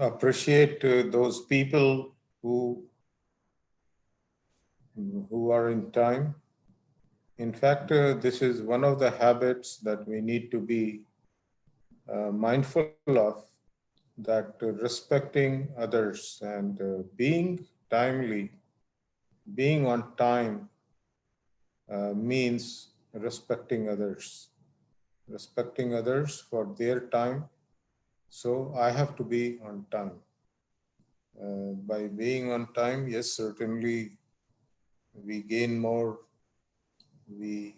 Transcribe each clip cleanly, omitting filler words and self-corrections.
appreciate those people who are in time. In fact, this is one of the habits that we need to be mindful of, that respecting others and being timely, being on time means respecting others for their time. So I have to be on time. By being on time, yes, certainly we gain more, we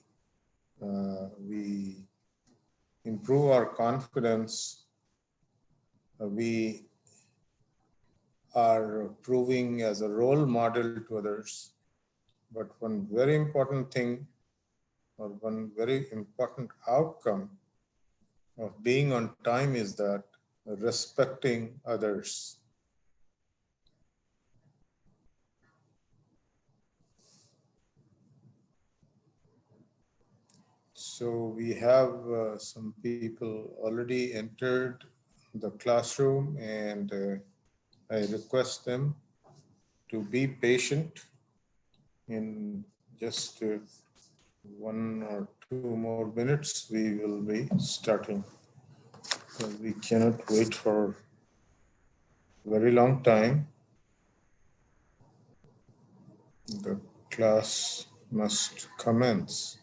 improve our confidence, we are proving as a role model to others. But one very important thing, or one very important outcome of being on time is that respecting others. So we have some people already entered the classroom, and I request them to be patient. In just 1 or 2 more minutes, we will be starting. So we cannot wait for a very long time. The class must commence.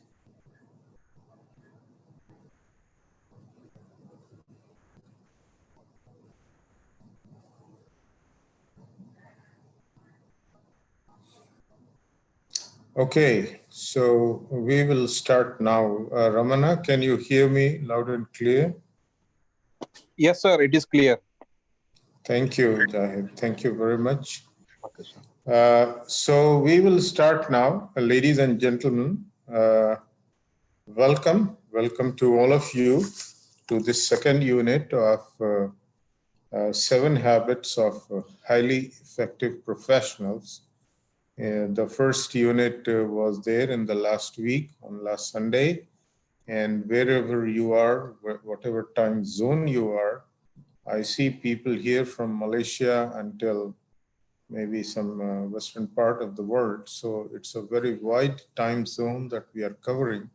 Okay, so we will start now. Ramana, can you hear me loud and clear? Yes, sir, it is clear. Thank you, Jahid. Thank you very much. Okay, sir. So we will start now, ladies and gentlemen. Welcome to all of you to this second unit of 7 habits of highly effective professionals. The first unit was there in the last week, on last Sunday. And wherever you are, whatever time zone you are, I see people here from Malaysia until maybe some western part of the world. So it's a very wide time zone that we are covering.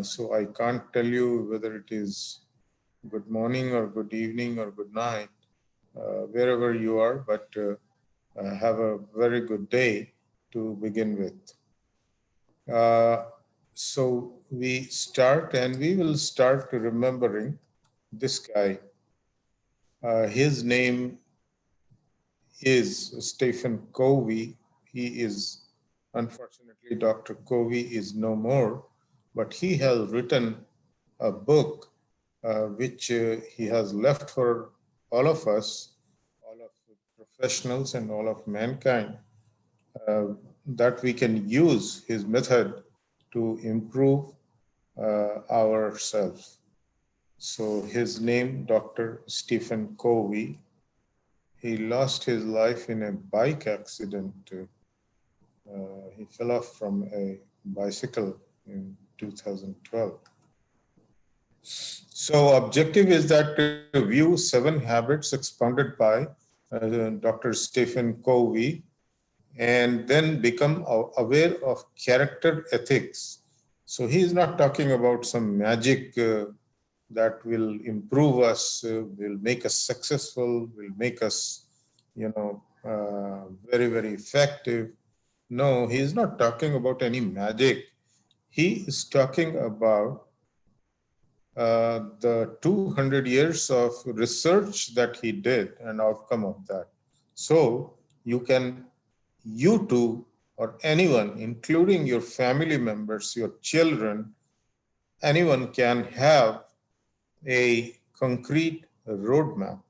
So I can't tell you whether it is good morning or good evening or good night, wherever you are, but have a very good day to begin with. So we start, and we will start remembering this guy. His name is Stephen Covey. He is, unfortunately, Dr. Covey is no more, but he has written a book which he has left for all of us, all of the professionals and all of mankind, that we can use his method to improve ourselves. So his name, Dr. Stephen Covey, he lost his life in a bike accident. He fell off from a bicycle in 2012. So objective is that to view 7 habits expounded by Dr. Stephen Covey, and then become aware of character ethics. So he is not talking about some magic that will improve us, will make us successful, will make us, very, very effective. No, he is not talking about any magic. He is talking about the 200 years of research that he did and outcome of that. So you too, or anyone, including your family members, your children, anyone can have a concrete roadmap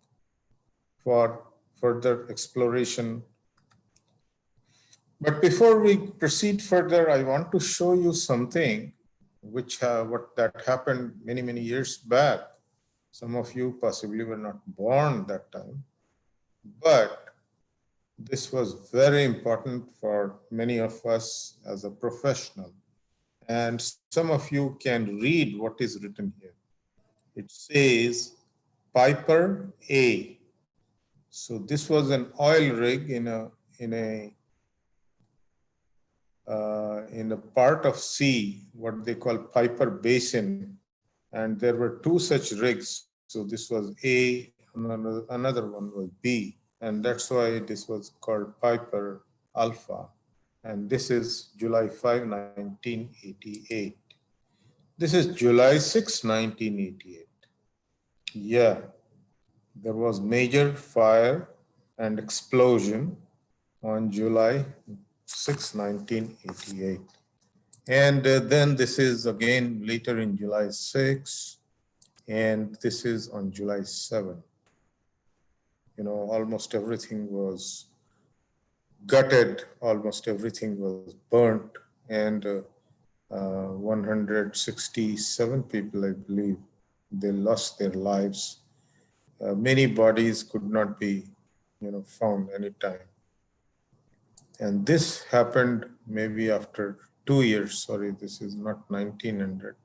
for further exploration. But before we proceed further, I want to show you something which that happened many, many years back. Some of you possibly were not born that time, but this was very important for many of us as a professional. And some of you can read what is written here. It says, Piper A. So this was an oil rig in a part of sea, what they call Piper Basin, and there were two such rigs. So this was A, another one was B, and that's why this was called Piper Alpha. And this is July 5, 1988. This is July 6, 1988. Yeah, there was major fire and explosion on July 6, 1988. And then this is again later in July 6, and this is on July 7. You know, almost everything was gutted, almost everything was burnt, and 167 people, I believe, they lost their lives. Many bodies could not be, found anytime. And this happened maybe after 2 years. Sorry, this is not 1900.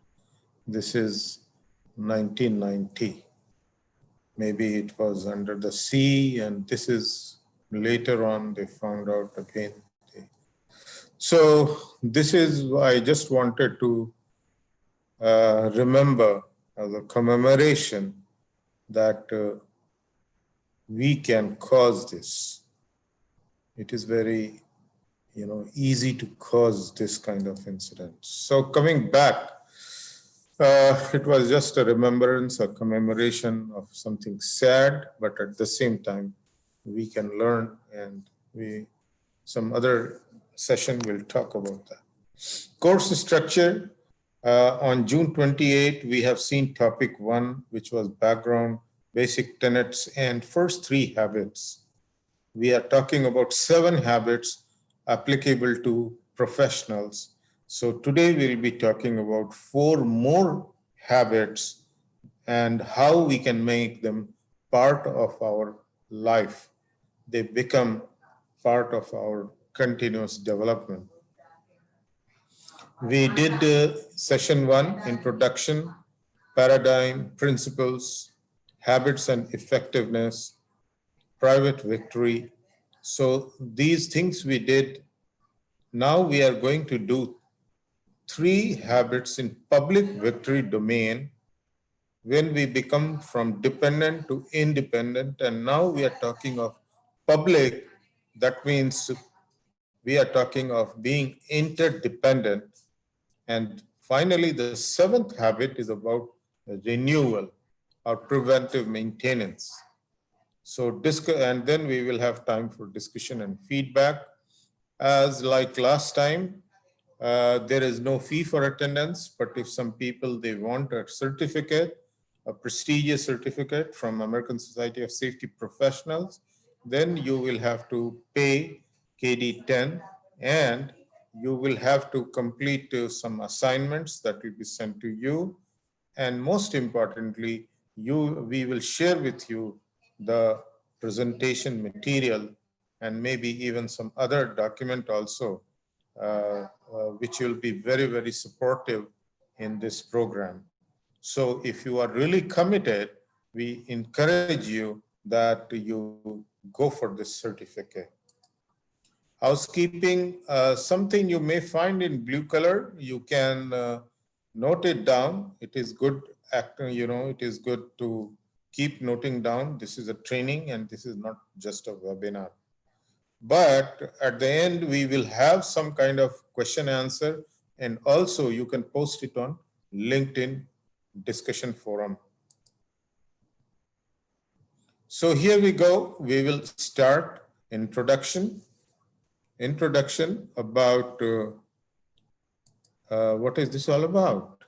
This is 1990. Maybe it was under the sea, and this is later on they found out again. So this is, I just wanted to remember as a commemoration that we can cause this. It is very, easy to cause this kind of incident. So coming back, it was just a remembrance, a commemoration of something sad, but at the same time, we can learn, and some other session will talk about that. Course structure. On June 28, we have seen topic 1, which was background, basic tenets, and first 3 habits. We are talking about 7 habits applicable to professionals. So today we'll be talking about 4 more habits and how we can make them part of our life. They become part of our continuous development. We did session 1, introduction, paradigm, principles, habits and effectiveness, private victory. So these things we did. Now we are going to do 3 habits in public victory domain when we become from dependent to independent. And now we are talking of public. That means we are talking of being interdependent. And finally, the 7th habit is about renewal or preventive maintenance. So and then we will have time for discussion and feedback. As like last time, there is no fee for attendance, but if some people, they want a certificate, a prestigious certificate from American Society of Safety Professionals, then you will have to pay KD 10, and you will have to complete some assignments that will be sent to you. And most importantly, we will share with you the presentation material and maybe even some other document also, which will be very, very supportive in this program. So if you are really committed, we encourage you that you go for this certificate. Housekeeping, something you may find in blue color, you can note it down. It is good, it is good to keep noting down. This is a training and this is not just a webinar. But at the end, we will have some kind of question answer, and also you can post it on LinkedIn discussion forum. So here we go. We will start introduction. Introduction about what is this all about?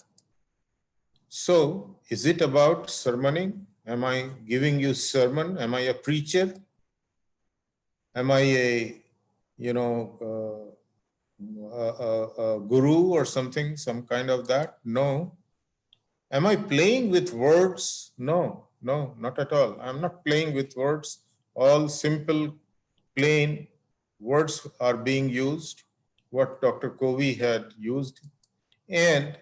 So is it about sermoning? Am I giving you sermon? Am I a preacher? Am I a, a guru or something, some kind of that? No. Am I playing with words? No, not at all. I'm not playing with words. All simple, plain words are being used, what Dr. Covey had used. And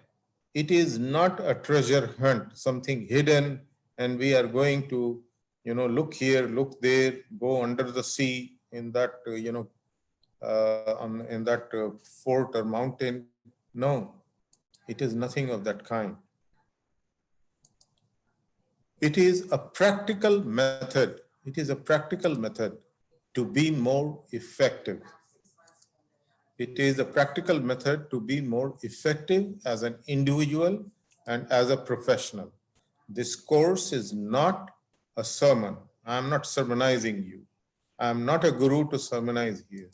it is not a treasure hunt, something hidden, and we are going to, look here, look there, go under the sea in that, in that fort or mountain. No, it is nothing of that kind. It is a practical method. It is a practical method to be more effective. It is a practical method to be more effective as an individual and as a professional. This course is not a sermon. I'm not sermonizing you. I'm not a guru to sermonize here.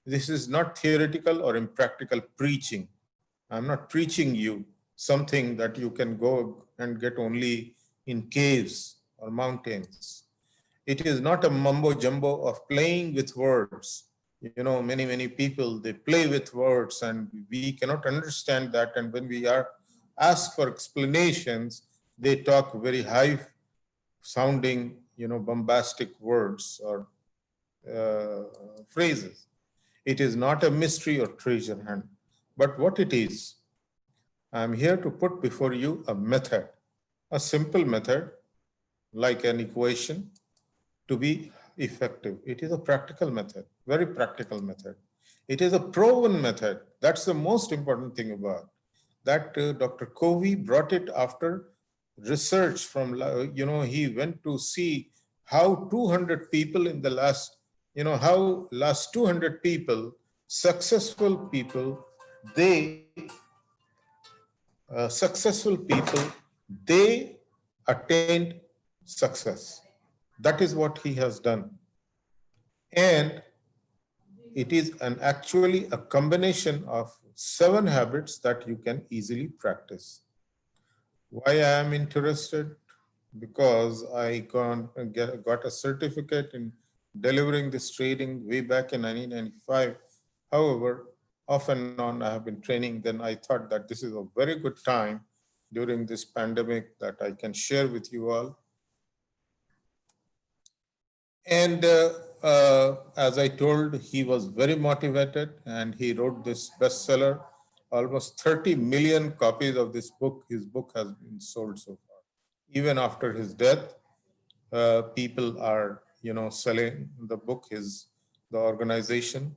This is not theoretical or impractical preaching. I'm not preaching you something that you can go and get only in caves or mountains. It is not a mumbo jumbo of playing with words. Many people, they play with words and we cannot understand that. And when we are asked for explanations, they talk very high sounding, bombastic words or phrases. It is not a mystery or treasure hunt, but what it is, I'm here to put before you a method, a simple method like an equation to be effective. It is a practical method, very practical method. It is a proven method. That's the most important thing about that. Dr. Covey brought it after research from, he went to see how 200 people in the last, how last 200 people, successful people, they, they attained success. That is what he has done. And it is actually a combination of 7 habits that you can easily practice. Why I am interested? Because I got a certificate in delivering this training way back in 1995. However, off and on I have been training. Then I thought that this is a very good time during this pandemic that I can share with you all. And as I told, he was very motivated and he wrote this bestseller. Almost 30 million copies of this book, his book has been sold so far. Even after his death, people are, selling the book. The organization,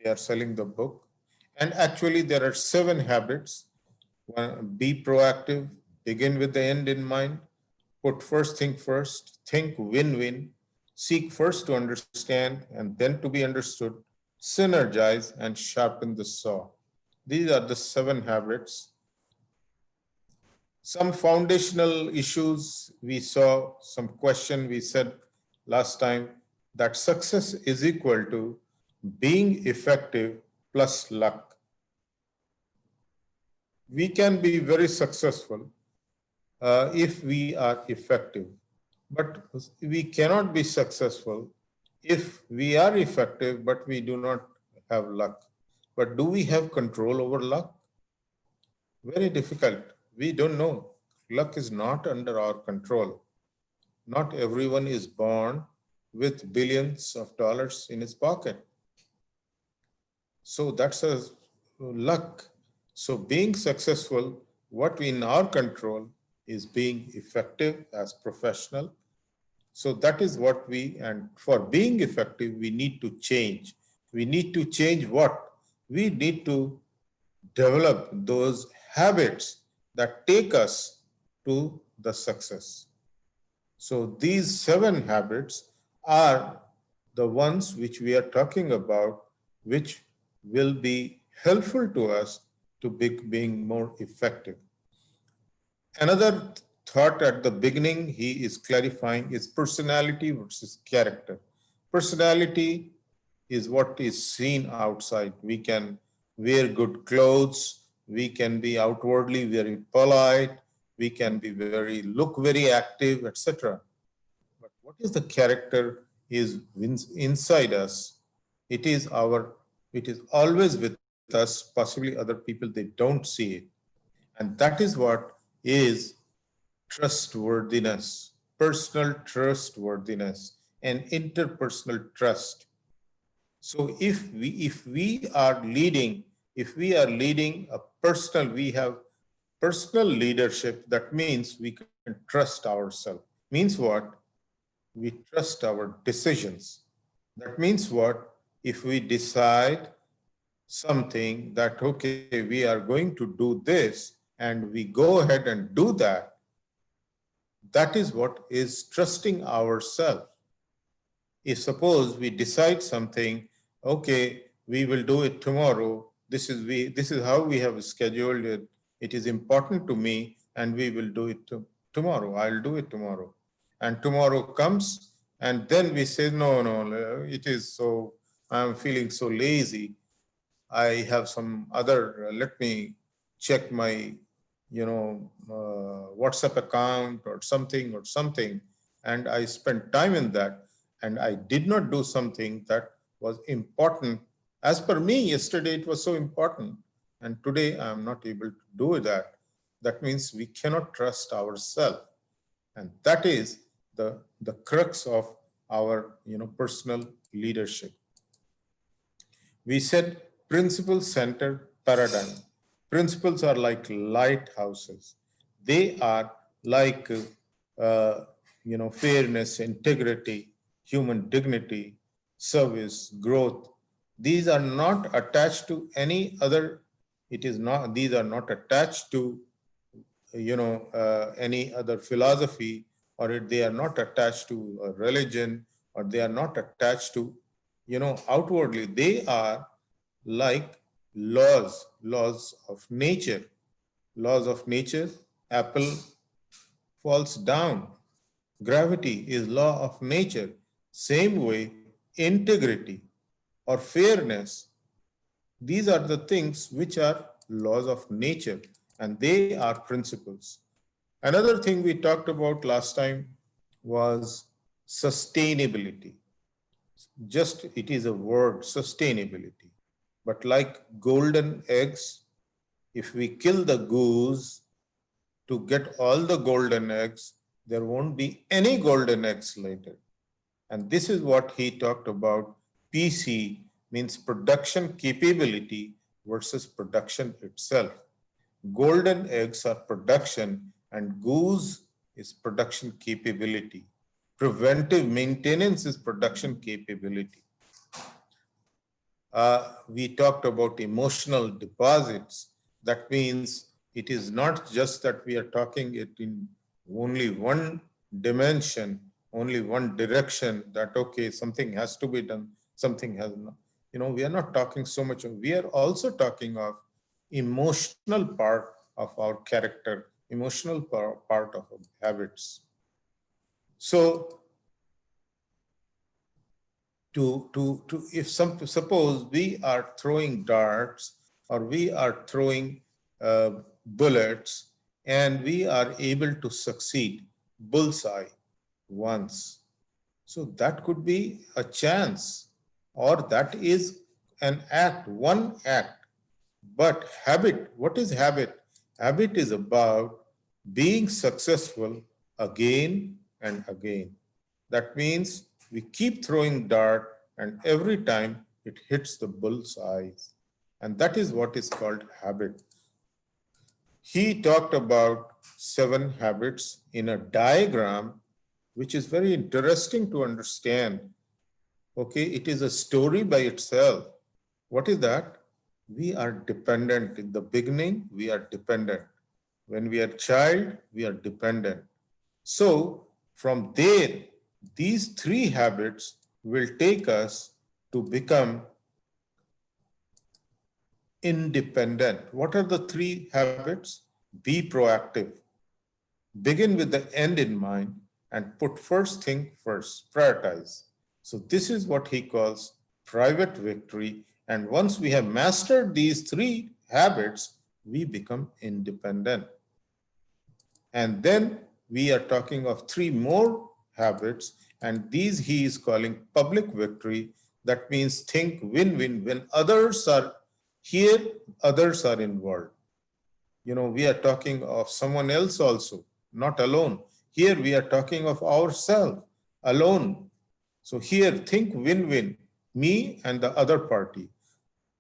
they are selling the book. And actually there are 7 habits. Be proactive, begin with the end in mind, put first thing first, think win-win, seek first to understand and then to be understood, synergize and sharpen the saw. These are the 7 habits. Some foundational issues we saw, some question we said last time, that success is equal to being effective plus luck. We can be very successful if we are effective, but we cannot be successful if we are effective but we do not have luck. But do we have control over luck? Very difficult. We don't know. Luck is not under our control. Not everyone is born with billions of dollars in his pocket. So that's a luck. So being successful, what we in our control is being effective as professional. So that is what and for being effective, we need to change. We need to change what? We need to develop those habits that take us to the success. So these 7 habits are the ones which we are talking about, which will be helpful to us to being more effective. Another thought at the beginning he is clarifying is personality versus character. Personality is what is seen outside. We can wear good clothes, we can be outwardly very polite, we can be look very active, etc. But what is the character is inside us. It is always with us, possibly other people, they don't see it. And that is what is trustworthiness, personal trustworthiness, and interpersonal trust. So if we are leading a personal, we have personal leadership, that means we can trust ourselves. Means what? we trust our decisions. That means what? If we decide something that, okay, we are going to do this and we go ahead and do that, that is what is trusting ourselves. If suppose we decide something, okay, we will do it tomorrow, this is how we have scheduled it, it is important to me, and we will do it tomorrow, I'll do it tomorrow. And tomorrow comes, and then we say, no, it is so, I'm feeling so lazy, I have some other, let me check my, WhatsApp account or something, and I spent time in that, and I did not do something that was important. As per me, yesterday it was so important, and today I am not able to do that. That means we cannot trust ourselves, and that is the crux of our, personal leadership. We said principle centered paradigm. Principles are like lighthouses. They are like, fairness, integrity, human dignity, service, growth. These are not attached to any other. It is not. These are not attached to, any other philosophy, or they are not attached to a religion, or they are not attached to, outwardly. They are like laws of nature. Laws of nature. Apple falls down. Gravity is law of nature. Same way, integrity or fairness, these are the things which are laws of nature, and they are principles. Another thing we talked about last time was sustainability. Just it is a word, sustainability. But like golden eggs, if we kill the goose to get all the golden eggs, there won't be any golden eggs later. And this is what he talked about. PC means production capability versus production itself. Golden eggs are production, and goose is production capability. Preventive maintenance is production capability. We talked about emotional deposits. That means it is not just that we are talking it in only one dimension, only one direction, that, okay, something has to be done, something has not. We are not talking so much. We are also talking of emotional part of our character, emotional part of our habits. So if suppose we are throwing darts, or we are throwing bullets, and we are able to succeed bullseye once, so that could be a chance, or that is an act, one act. But habit, what is habit? Habit is about being successful again and again. That means we keep throwing dart, and every time it hits the bull's eyes. And that is what is called habit. He talked about 7 habits in a diagram, which is very interesting to understand. Okay, it is a story by itself. What is that? We are dependent. In the beginning, we are dependent. When we are child, we are dependent. So from there, these 3 habits will take us to become independent. What are the 3 habits? Be proactive. Begin with the end in mind and put first thing first, prioritize. So this is what he calls private victory. And once we have mastered these 3 habits, we become independent. And then we are talking of 3 more habits, and these he is calling public victory. That means think win-win. When others are here, others are involved. We are talking of someone else also, not alone. Here we are talking of ourselves alone. So here, think win-win, me and the other party.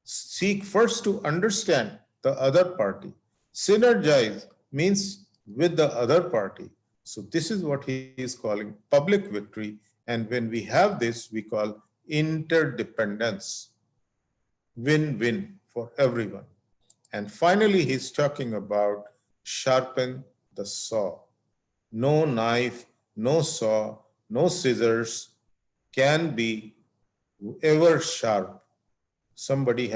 Seek first to understand the other party. Synergize means with the other party. So this is what he is calling public victory. And when we have this, we call interdependence, win-win for everyone. And finally, he's talking about sharpen the saw. No knife, no saw, no scissors can be ever sharp. Somebody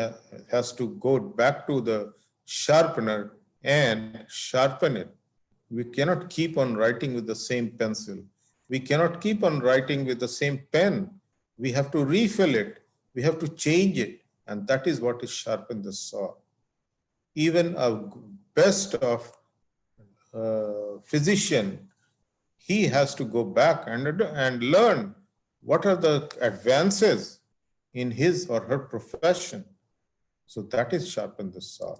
has to go back to the sharpener and sharpen it. We cannot keep on writing with the same pencil. We cannot keep on writing with the same pen. We have to refill it. We have to change it. And that is what is sharpen the saw. Even a best of physician, he has to go back and learn what are the advances in his or her profession. So that is sharpen the saw.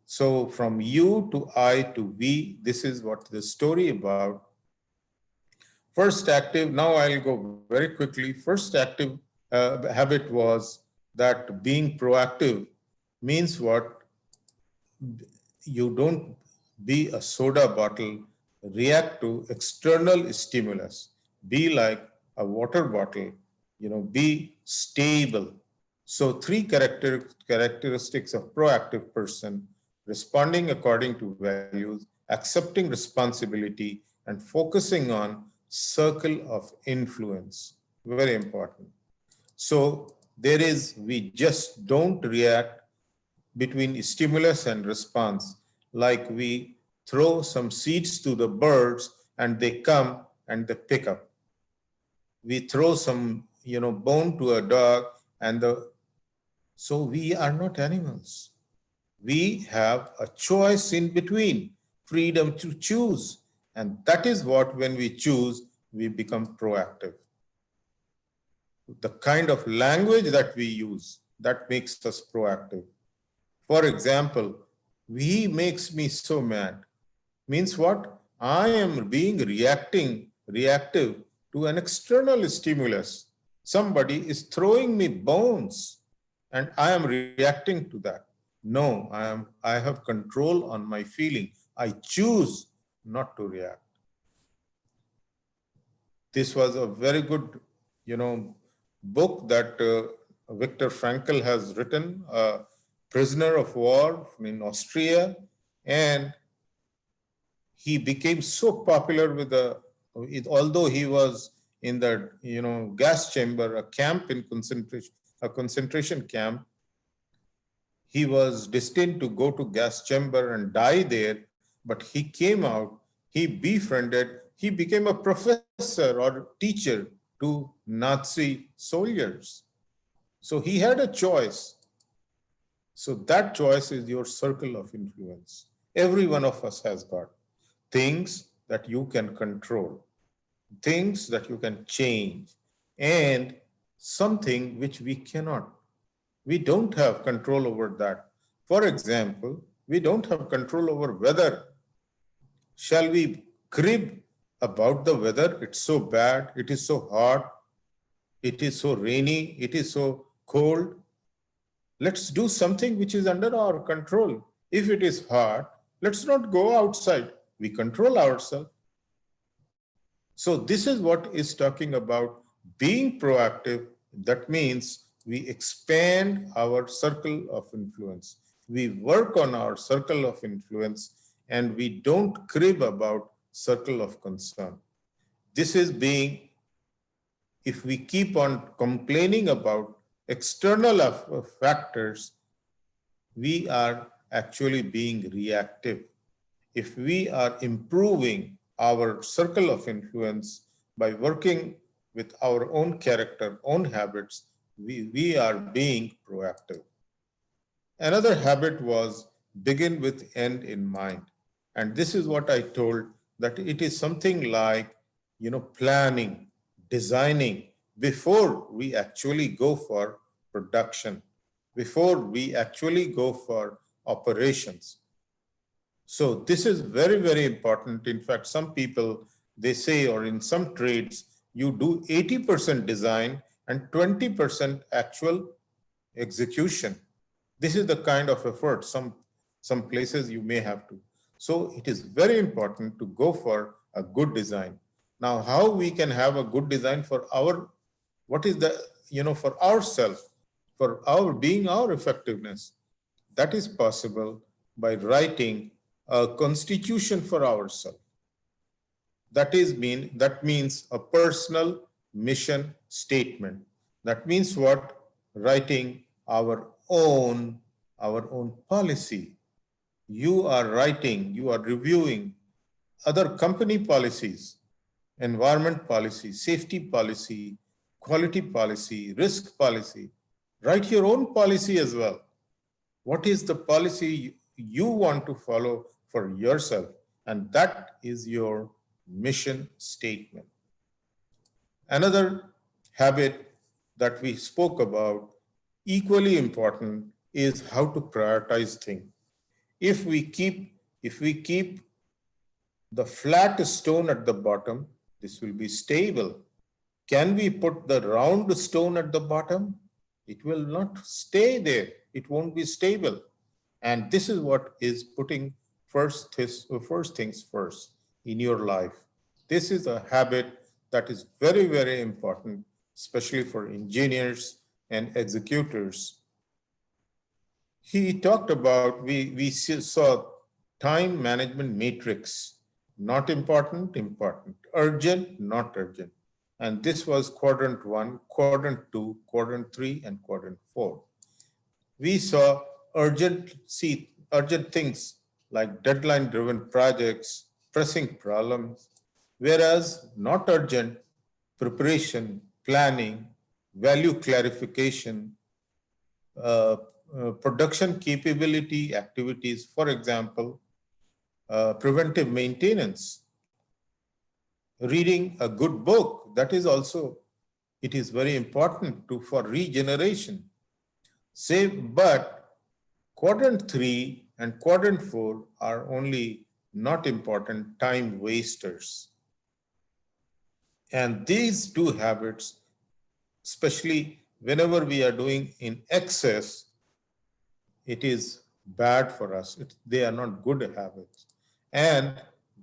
So from you to I to we, this is what the story about. First active, now I'll go very quickly. First active habit was that being proactive means what? You don't be a soda bottle, react to external stimulus. Be like a water bottle, be stable. So three characteristics of proactive person: responding according to values, accepting responsibility, and focusing on circle of influence. Very important. So we just don't react between stimulus and response, like we throw some seeds to the birds and they come and they pick up. We throw some, bone to a dog so we are not animals. We have a choice in between, freedom to choose. And that is what, when we choose, we become proactive. The kind of language that we use, that makes us proactive. For example, he makes me so mad. Means what? I am being reactive to an external stimulus. Somebody is throwing me bones and I am reacting to that. No, I have control on my feeling. I choose not to react. This was a very good, book that Viktor Frankl has written, prisoner of war in Austria, and he became so popular although he was in the gas chamber, a camp in concentration camp. He was destined to go to gas chamber and die there, but he came out, he befriended, he became a professor or teacher to Nazi soldiers. So he had a choice. So that choice is your circle of influence. Every one of us has got things that you can control, things that you can change, and something which we cannot. We don't have control over that. For example, we don't have control over weather. Shall we crib about the weather? It's so bad, it is so hot, it is so rainy, it is so cold. Let's do something which is under our control. If it is hard, let's not go outside. We control ourselves. So this is what is talking about being proactive. That means we expand our circle of influence. We work on our circle of influence and we don't crib about circle of concern. This is being, if we keep on complaining about external factors, we are actually being reactive. If we are improving our circle of influence by working with our own character, own habits, we are being proactive. Another habit was begin with end in mind. And this is what I told, that it is something like, planning, designing before we actually go for production, before we actually go for operations. So this is very, very important. In fact, some people, they say, or in some trades, you do 80% design and 20% actual execution. This is the kind of effort some places you may have to. So it is very important to go for a good design. Now, how we can have a good design for our, what is the, for ourselves, for our being, our effectiveness? That is possible by writing a constitution for ourselves. That means a personal mission statement. That means what? Writing our own policy. You are writing, you are reviewing other company policies, environment policy, safety policy, quality policy, risk policy. Write your own policy as well. What is the policy you want to follow for yourself? And that is your mission statement. Another habit that we spoke about, equally important, is how to prioritize things. If we keep the flat stone at the bottom, this will be stable. Can we put the round stone at the bottom? It will not stay there. It won't be stable. And this is what is putting first things first in your life. This is a habit that is very, very important, especially for engineers and executors. He talked about, we saw time management matrix, not important, important, urgent, not urgent. And this was quadrant 1, quadrant 2, quadrant 3, and quadrant 4. We saw urgent things like deadline-driven projects, pressing problems, whereas not urgent, preparation, planning, value clarification, production capability activities, for example, preventive maintenance, reading a good book, that is also, it is very important for regeneration. But quadrant 3 and quadrant 4 are only not important, time wasters. And these two habits, especially whenever we are doing in excess, it is bad for us. They are not good habits. And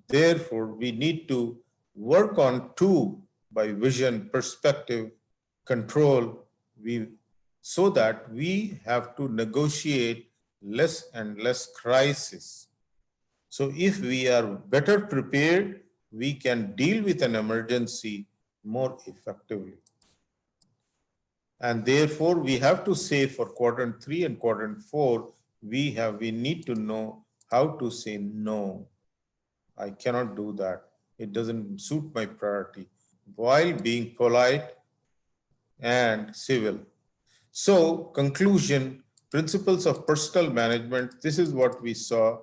therefore, we need to work on 2 by vision, perspective, control, so that we have to negotiate less and less crisis. So if we are better prepared, we can deal with an emergency more effectively. And therefore, we have to say for quadrant 3 and quadrant 4, we need to know how to say no. I cannot do that. It doesn't suit my priority, while being polite and civil. So, conclusion, principles of personal management, this is what we saw,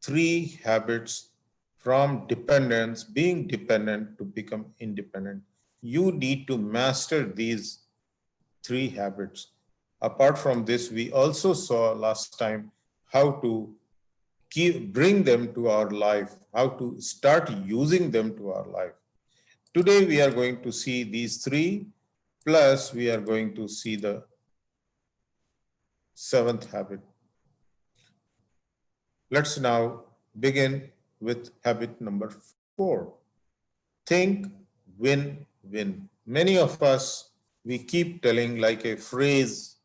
3 habits from dependence, being dependent to become independent. You need to master these 3 habits. Apart from this, we also saw last time how to bring them to our life, how to start using them to our life. Today, we are going to see these 3, plus we are going to see the 7th habit. Let's now begin with habit number 4. Think win-win. Many of us, we keep telling like a phrase,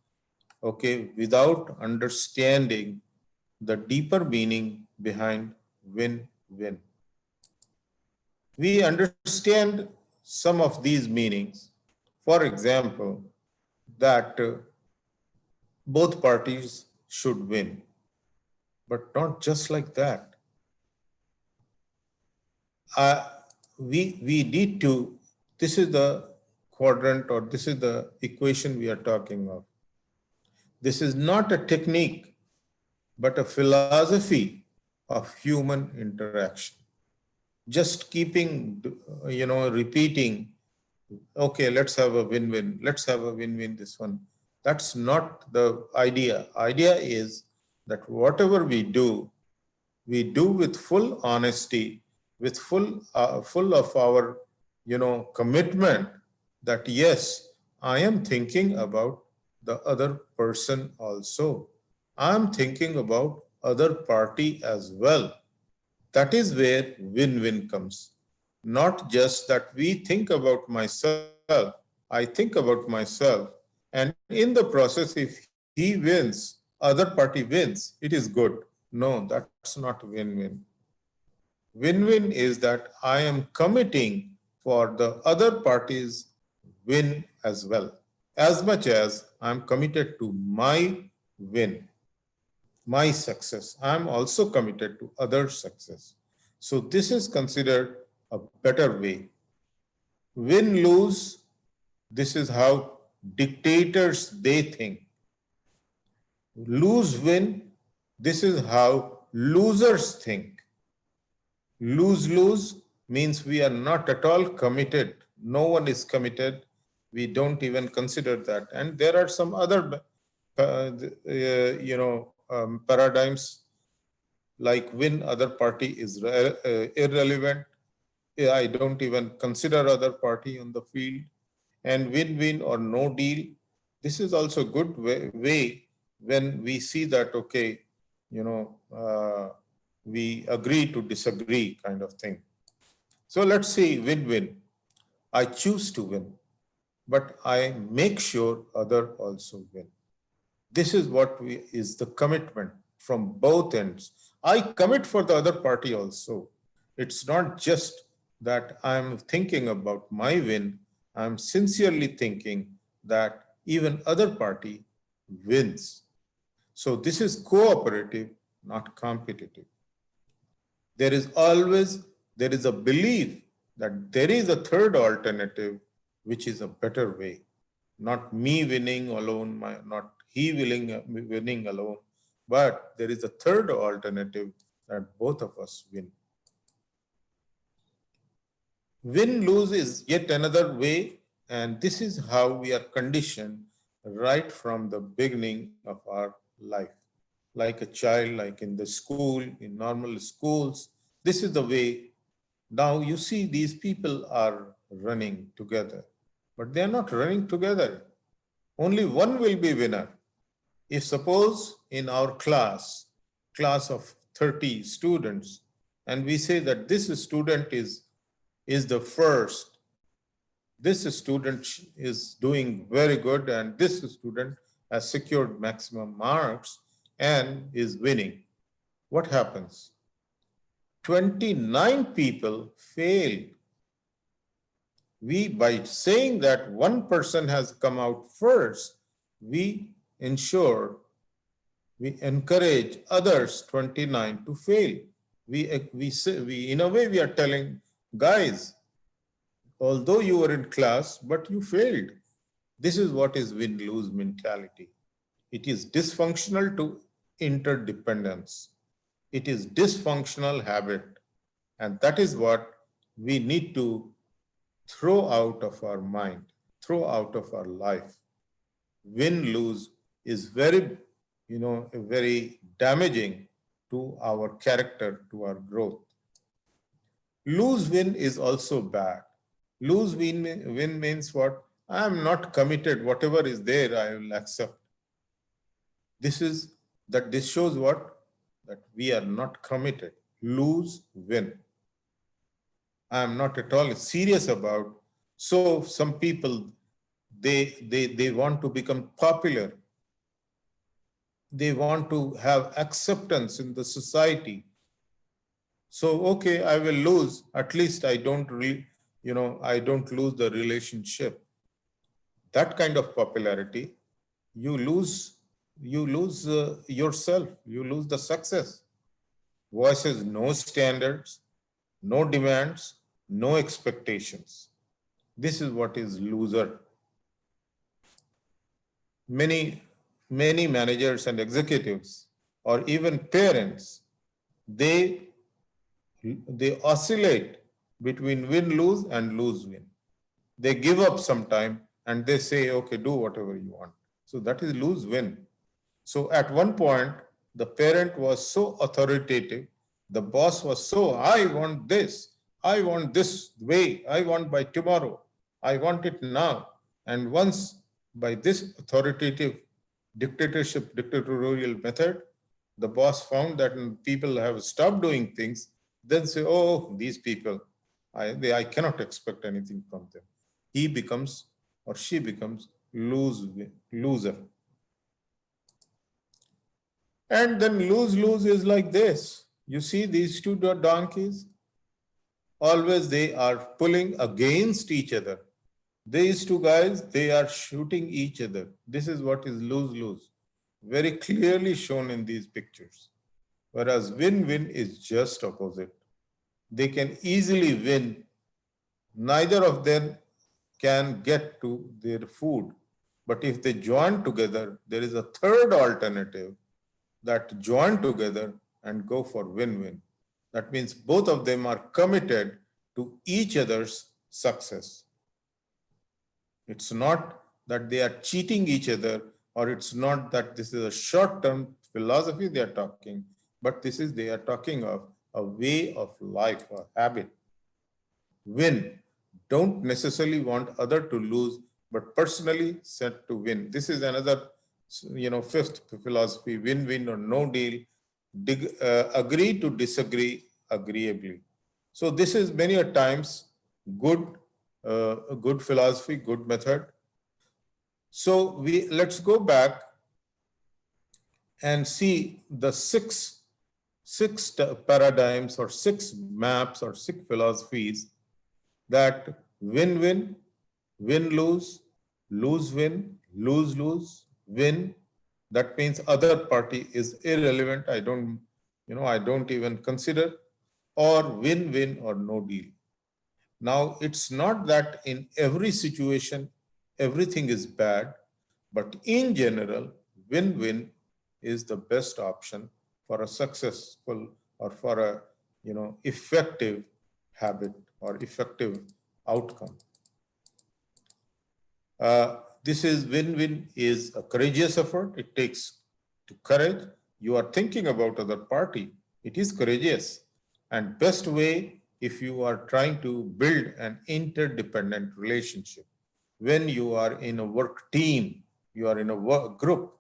okay, without understanding the deeper meaning behind win-win. We understand some of these meanings. For example, that both parties should win, but not just like that. We need to, this is the quadrant, or this is the equation we are talking of. This is not a technique, but a philosophy of human interaction. Just keeping, repeating, okay, let's have a win-win, let's have a win-win this one. That's not the idea. Idea is that whatever we do with full honesty, with full of our, commitment that yes, I am thinking about the other person also. I'm thinking about other party as well. That is where win-win comes. not just that we think about myself, I think about myself, and in the process, if he wins, other party wins, it is good. No, that's not win-win. Win-win is that I am committing for the other party's win as well, as much as I'm committed to my win, my success. I'm also committed to other success. So this is considered a better way. Win lose, this is how dictators they think. Lose win, this is how losers think. Lose lose means we are not at all committed. No one is committed. We don't even consider that. And there are some other, paradigms like win other party is irrelevant. I don't even consider other party on the field. And win-win or no deal. This is also a good way when we see that, okay, we agree to disagree kind of thing. So let's see win-win. I choose to win, but I make sure other also win. This is what is the commitment from both ends. I commit for the other party also. It's not just that I'm thinking about my win. I'm sincerely thinking that even other party wins. So this is cooperative, not competitive. There is a belief that there is a third alternative, which is a better way. Not me winning alone, not he winning alone, but there is a third alternative that both of us win. Win-lose is yet another way, and this is how we are conditioned right from the beginning of our life. Like a child, like in the school, in normal schools, this is the way. Now you see these people are running together, but they are not running together. Only one will be winner. If suppose in our class of 30 students, and we say that this student is the first, this student is doing very good, and this student has secured maximum marks and is winning. What happens? 29 people fail. We, by saying that one person has come out first, we ensure, we encourage others 29 to fail. We in a way we are telling, guys, although you were in class, but you failed. This is what is win-lose mentality. It is dysfunctional to interdependence. It is dysfunctional habit. And that is what we need to throw out of our mind, throw out of our life. Win-lose is very, very damaging to our character, to our growth. Lose-win is also bad. Lose-win means what? I am not committed. Whatever is there, I will accept. This shows what? That we are not committed. Lose-win. I am not at all serious about. So some people, they want to become popular. They want to have acceptance in the society. So, okay, I will lose. At least I don't I don't lose the relationship. That kind of popularity, you lose yourself. You lose the success. Voices no standards, no demands, no expectations. This is what is loser. Many managers and executives, or even parents, they oscillate between win-lose and lose-win. They give up sometime and they say, okay, do whatever you want. So that is lose-win. So at one point, the parent was so authoritative, the boss was so, I want this way, I want by tomorrow, I want it now. And once by this authoritative dictatorial method, the boss found that people have stopped doing things, then say, oh, these people, I cannot expect anything from them. He becomes or she becomes loser. And then lose is like this. You see these two donkeys, always they are pulling against each other. These two guys, they are shooting each other. This is what is lose-lose, very clearly shown in these pictures. Whereas win-win is just opposite. They can easily win. Neither of them can get to their food. But if they join together, there is a third alternative that join together and go for win-win. That means both of them are committed to each other's success. It's not that they are cheating each other, or it's not that this is a short-term philosophy they are talking, but this is they are talking of a way of life, a habit. Win. Don't necessarily want other to lose, but personally set to win. This is another, fifth philosophy: win-win or no deal. Agree to disagree agreeably. So this is many a times good, a good philosophy, good method. So let's go back and see the six paradigms or six maps or six philosophies that win-win, win-lose, lose-win, lose-lose, win. That means other party is irrelevant. I don't even consider, or win-win or no deal. Now, it's not that in every situation, everything is bad, but in general, win-win is the best option for a successful or for a, effective habit or effective outcome. This is win-win is a courageous effort. It takes courage. You are thinking about other party. It is courageous. And best way if you are trying to build an interdependent relationship. When you are in a work team, you are in a work group,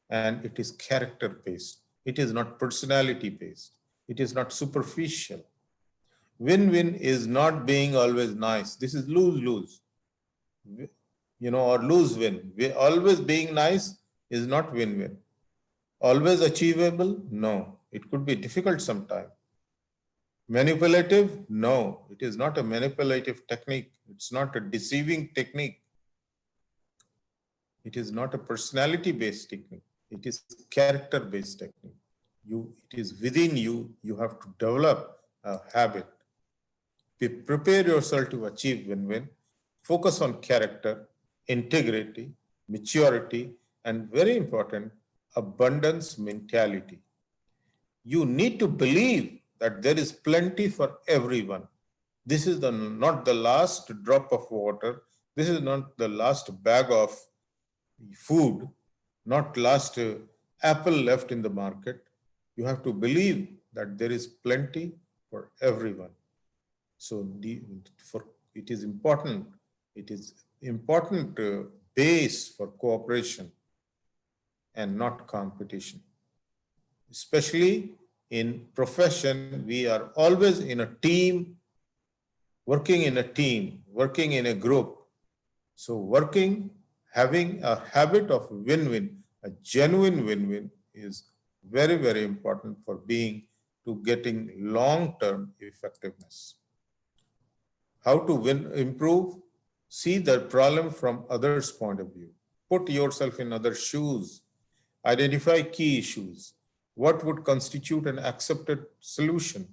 and it is character-based. It is not personality-based. It is not superficial. Win-win is not being always nice. This is lose-lose, or lose-win. Always being nice is not win-win. Always achievable? No. It could be difficult sometimes. Manipulative? No. It is not a manipulative technique. It's not a deceiving technique. It is not a personality-based technique. It is character-based technique. It is within you. You have to develop a habit. Prepare yourself to achieve win-win. Focus on character, integrity, maturity, and very important, abundance mentality. You need to believe that there is plenty for everyone. This is not the last drop of water. This is not the last bag of food, not last apple left in the market. You have to believe that there is plenty for everyone. So it is important. It is important base for cooperation and not competition. Especially in profession, we are always in a team, working in a team, working in a group. So having a habit of win-win, a genuine win-win is very, very important for getting long-term effectiveness. How to improve? See the problem from others' point of view. Put yourself in others' shoes. Identify key issues. What would constitute an accepted solution?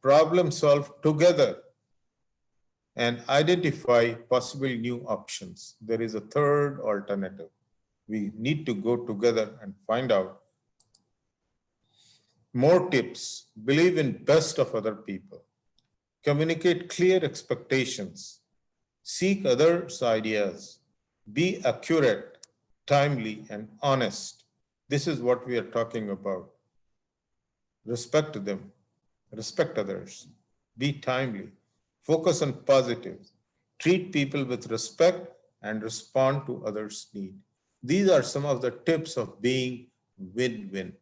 Problem solve together and identify possible new options. There is a third alternative. We need to go together and find out more tips. Believe in best of other people. Communicate clear expectations. Seek others' ideas. Be accurate, timely, and honest. This is what we are talking about. Respect them. Respect others. Be timely. Focus on positives. Treat people with respect and respond to others' needs. These are some of the tips of being win-win,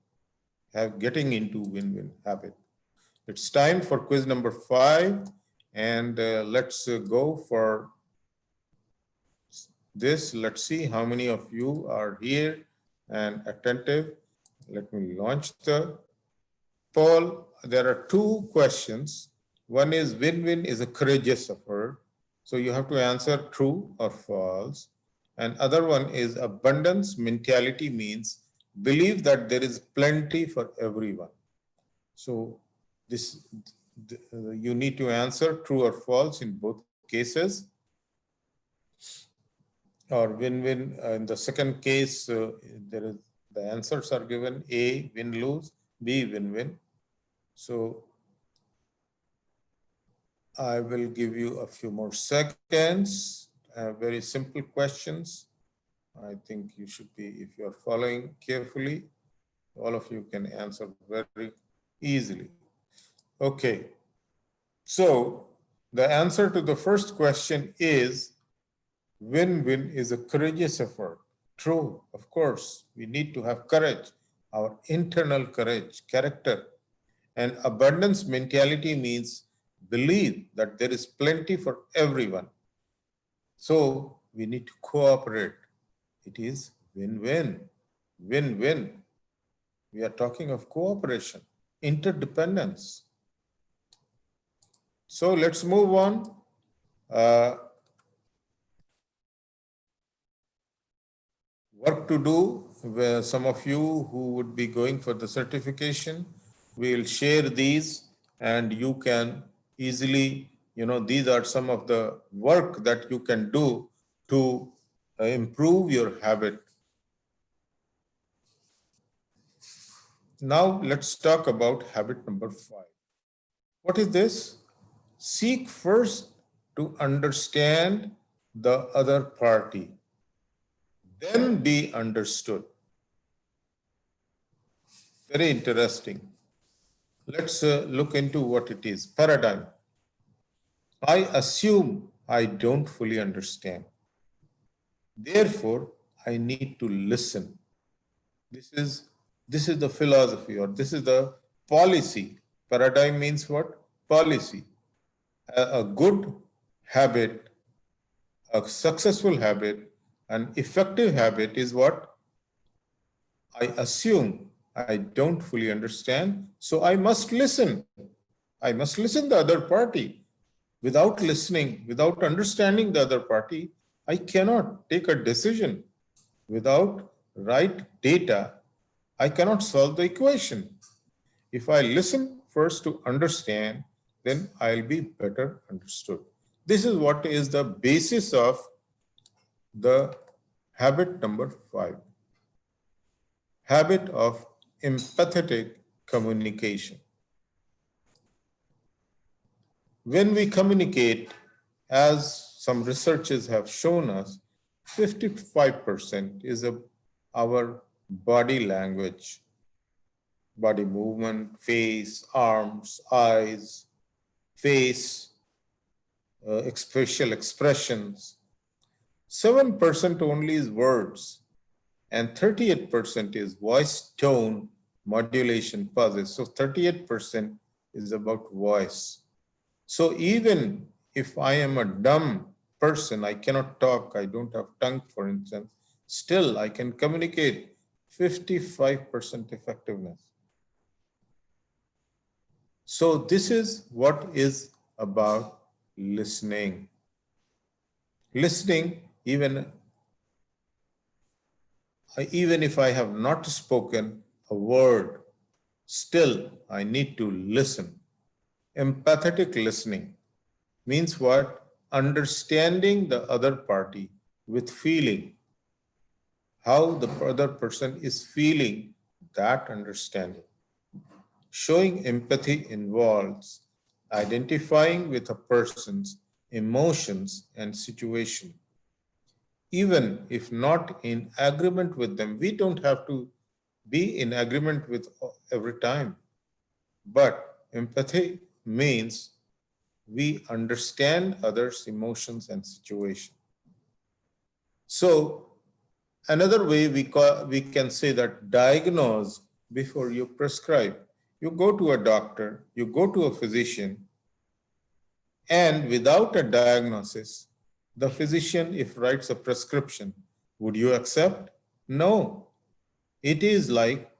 getting into win-win habit. It's time for quiz number 5, and let's go for this. Let's see how many of you are here and attentive. Let me launch the poll. There are 2 questions. One is win-win is a courageous effort. So you have to answer true or false. And other one is abundance mentality means believe that there is plenty for everyone. So this you need to answer true or false in both cases. Or win-win in the second case, there is the answers are given: A, win-lose; B, win-win. So I will give you a few more seconds. Very simple questions. I think you should be, if you are following carefully, all of you can answer very easily. Okay. So the answer to the first question is win-win is a courageous effort. True, of course, we need to have courage, our internal courage, character. And abundance mentality means believe that there is plenty for everyone. So we need to cooperate. It is win-win, win-win. We are talking of cooperation, interdependence. So let's move on. Work to do. Where some of you who would be going for the certification, we'll share these and you can easily, these are some of the work that you can do to improve your habit. Now let's talk about habit number 5. What is this? Seek first to understand the other party, then be understood. Very interesting. Let's look into what it is. Paradigm. I assume I don't fully understand. Therefore, I need to listen. This is the philosophy, or this is the policy. Paradigm means what? Policy. A good habit, a successful habit, an effective habit is what? I assume I don't fully understand, so I must listen. I must listen the other party. Without listening, without understanding the other party, I cannot take a decision. Without right data, I cannot solve the equation. If I listen first to understand, then I'll be better understood. This is what is the basis of the habit number 5. Habit of empathetic communication. When we communicate, as some researchers have shown us, 55% is our body language, body movement, face, arms, eyes, face, facial expressions. 7% only is words, and 38% is voice tone, modulation, pauses. So 38% is about voice. So even if I am a dumb person, I cannot talk, I don't have tongue, for instance, still I can communicate 55% effectiveness. So this is what is about listening. Listening, even if I have not spoken a word, still I need to listen. Empathetic listening means what? Understanding the other party with feeling, how the other person is feeling, that understanding. Showing empathy involves identifying with a person's emotions and situation. Even if not in agreement with them, we don't have to be in agreement with every time. But empathy means we understand others' emotions and situation. So another way we can say that diagnose before you prescribe. You go to a doctor, you go to a physician, and without a diagnosis, the physician, if writes a prescription, would you accept? No. It is like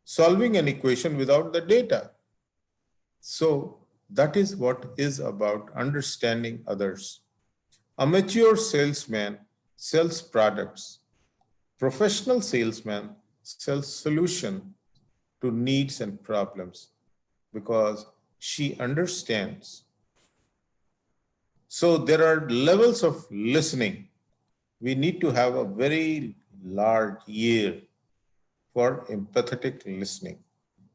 solving an equation without the data. So that is what is about understanding others. A mature salesman sells products. Professional salesman sells solution to needs and problems because she understands. So there are levels of listening. We need to have a very large ear for empathetic listening.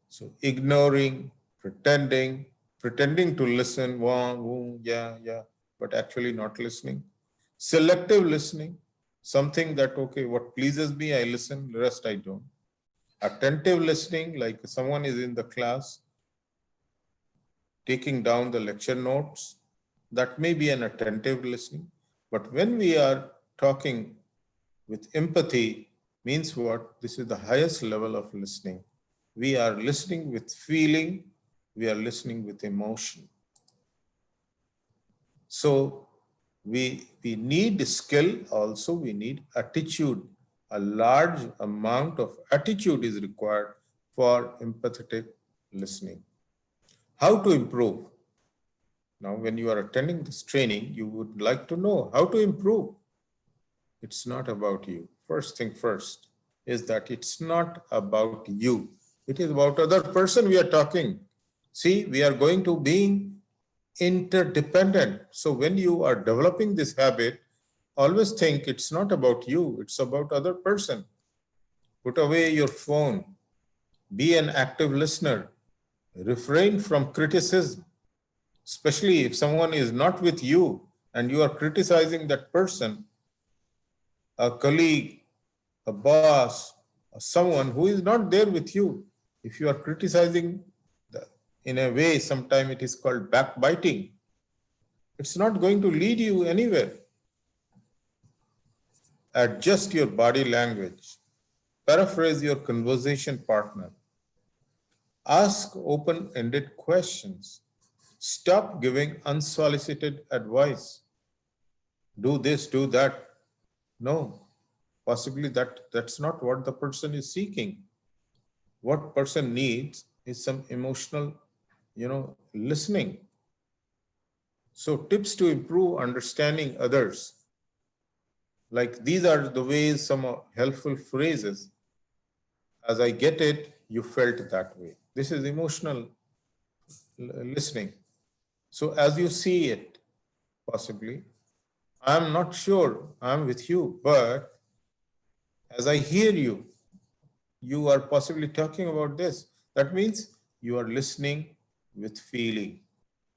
So ignoring, pretending to listen, wah, woo, yeah, but actually not listening. Selective listening, something that, okay, what pleases me, I listen, the rest I don't. Attentive listening, like someone is in the class, taking down the lecture notes, that may be an attentive listening. But when we are talking with empathy, means what? This is the highest level of listening. We are listening with feeling, we are listening with emotion. So we need skill, also we need attitude. A large amount of attitude is required for empathetic listening. How to improve? Now, when you are attending this training, you would like to know how to improve. It's not about you. First thing first is that it's not about you. It is about other person we are talking. See, we are going to being interdependent. So when you are developing this habit, always think it's not about you, it's about other person. Put away your phone. Be an active listener. Refrain from criticism, especially if someone is not with you and you are criticizing that person, a colleague, a boss, or someone who is not there with you. If you are criticizing in a way, sometimes it is called backbiting, it's not going to lead you anywhere. Adjust your body language. Paraphrase your conversation partner. Ask open-ended questions. Stop giving unsolicited advice. Do this, do that. No, possibly that's not what the person is seeking. What person needs is some emotional, listening. So tips to improve understanding others. Like these are the ways, some helpful phrases. As I get it, you felt that way. This is emotional listening. So as you see it, possibly, I'm not sure I'm with you, but as I hear you, you are possibly talking about this. That means you are listening with feeling.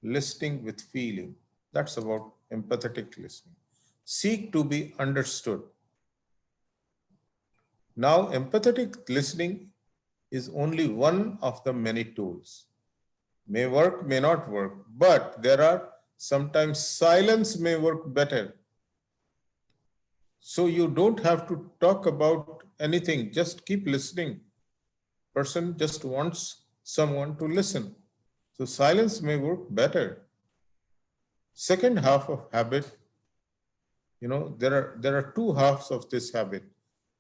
Listening with feeling. That's about empathetic listening. Seek to be understood. Now, empathetic listening is only one of the many tools. May work, may not work, but there are sometimes silence may work better. So you don't have to talk about anything, just keep listening. Person just wants someone to listen. So silence may work better. Second half of habit, there are two halves of this habit.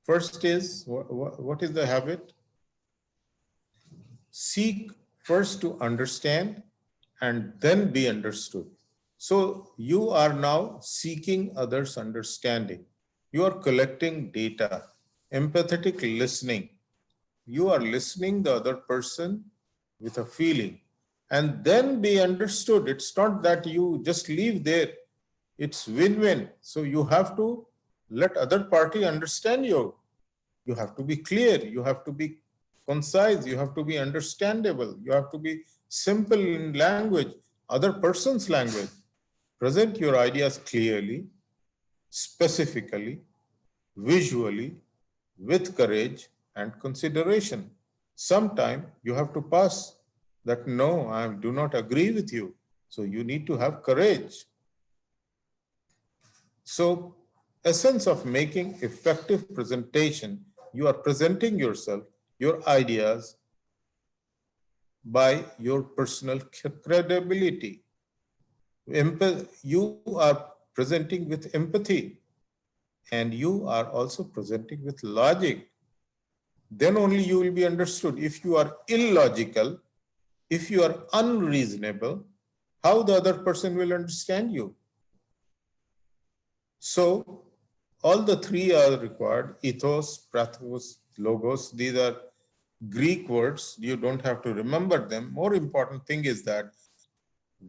First is, what is the habit? Seek first to understand and then be understood. So you are now seeking others' understanding. You are collecting data, empathetic listening. You are listening the other person with a feeling and then be understood. It's not that you just leave there. It's win-win. So you have to let other party understand you. You have to be clear. You have to be concise. You have to be understandable. You have to be simple in language, other person's language. Present your ideas clearly, specifically, visually, with courage and consideration. Sometime you have to pass that, no, I do not agree with you. So you need to have courage. So, essence of making effective presentation, you are presenting yourself, your ideas, by your personal credibility. You are presenting with empathy, and you are also presenting with logic. Then only you will be understood. If you are illogical, if you are unreasonable, how the other person will understand you? So all the three are required: ethos, pathos, logos. These are Greek words. You don't have to remember them. More important thing is that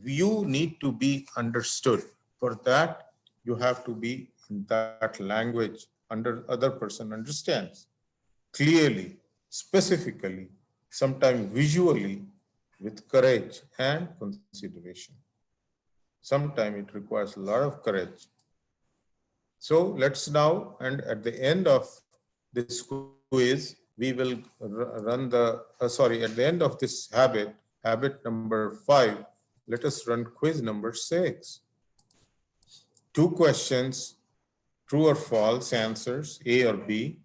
you need to be understood. For that, you have to be in that language under other person understands clearly, specifically, sometimes visually, with courage and consideration. Sometimes it requires a lot of courage. So let's now, and at the end of this quiz, we will run at the end of this habit number 5, let us run quiz number 6. 2 questions, true or false answers, A or B.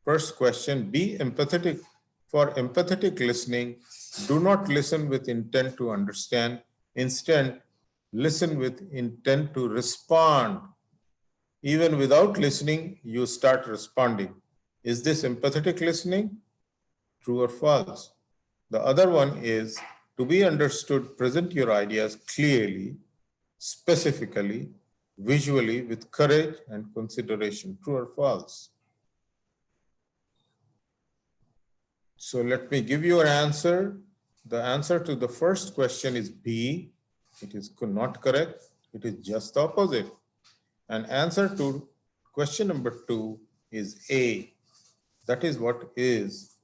First question, be empathetic. For empathetic listening, do not listen with intent to understand. Instead, listen with intent to respond. Even without listening, you start responding. Is this empathetic listening? True or false? The other one is to be understood, present your ideas clearly, specifically, visually, with courage and consideration. True or false? So let me give you an answer. The answer to the first question is B. It is not correct. It is just the opposite. And answer to question number 2 is A. That is what is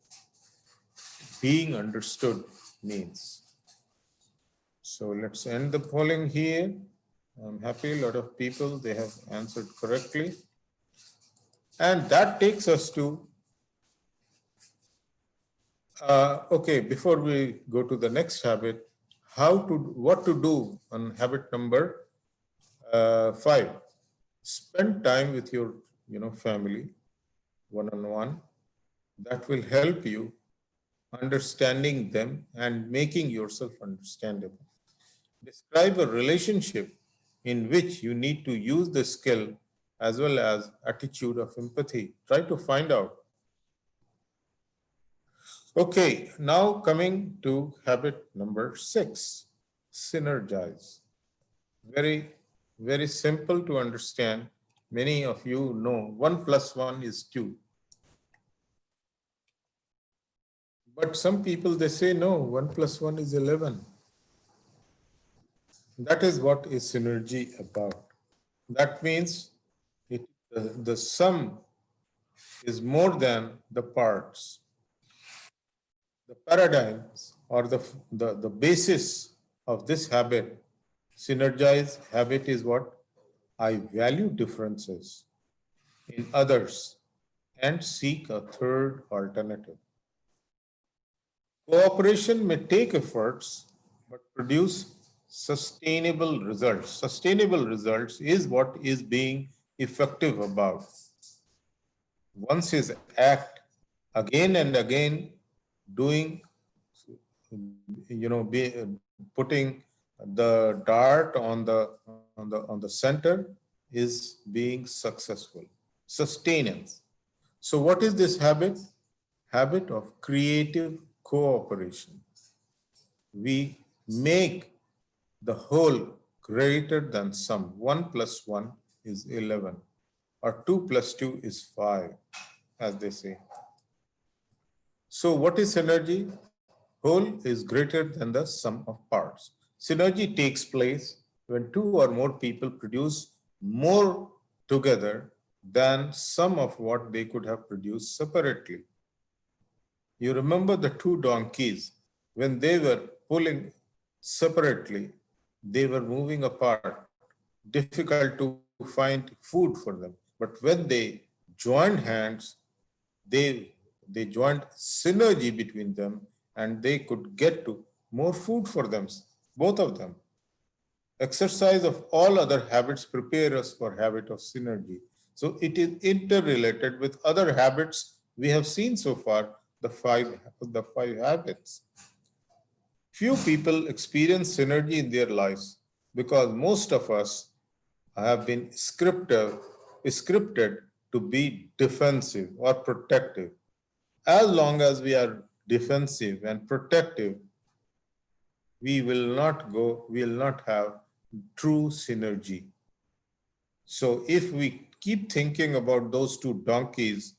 being understood means. So let's end the polling here. I'm happy a lot of people, they have answered correctly. And that takes us to, okay, before we go to the next habit, what to do on habit number 5. Spend time with your family one-on-one. That will help you understanding them and making yourself understandable. Describe a relationship in which you need to use the skill as well as attitude of empathy. Try to find out. Okay, now coming to habit number 6, synergize. Very, very simple to understand. Many of you know 1 plus 1 is 2. But some people, they say, no, 1 plus 1 is 11. That is what is synergy about. That means the sum is more than the parts. The paradigms or the basis of this habit, synergize habit, is what? I value differences in others and seek a third alternative. Cooperation may take efforts, but produce sustainable results. Sustainable results is what is being effective about. Once is act again and again, doing, putting the dart on the center is being successful. Sustenance. So what is this habit? Habit of creative cooperation. We make the whole greater than sum. 1 plus 1 is 11, or 2 plus 2 is 5, as they say. So what is synergy? Whole is greater than the sum of parts. Synergy takes place when 2 or more people produce more together than sum of what they could have produced separately. You remember the 2 donkeys, when they were pulling separately, they were moving apart, difficult to find food for them. But when they joined hands, they joined synergy between them, and they could get to more food for them, both of them. Exercise of all other habits prepare us for habit of synergy. So it is interrelated with other habits we have seen so far, the five habits. Few people experience synergy in their lives because most of us have been scripted to be defensive or protective. As long as we are defensive and protective, we will not have true synergy. So if we keep thinking about those two donkeys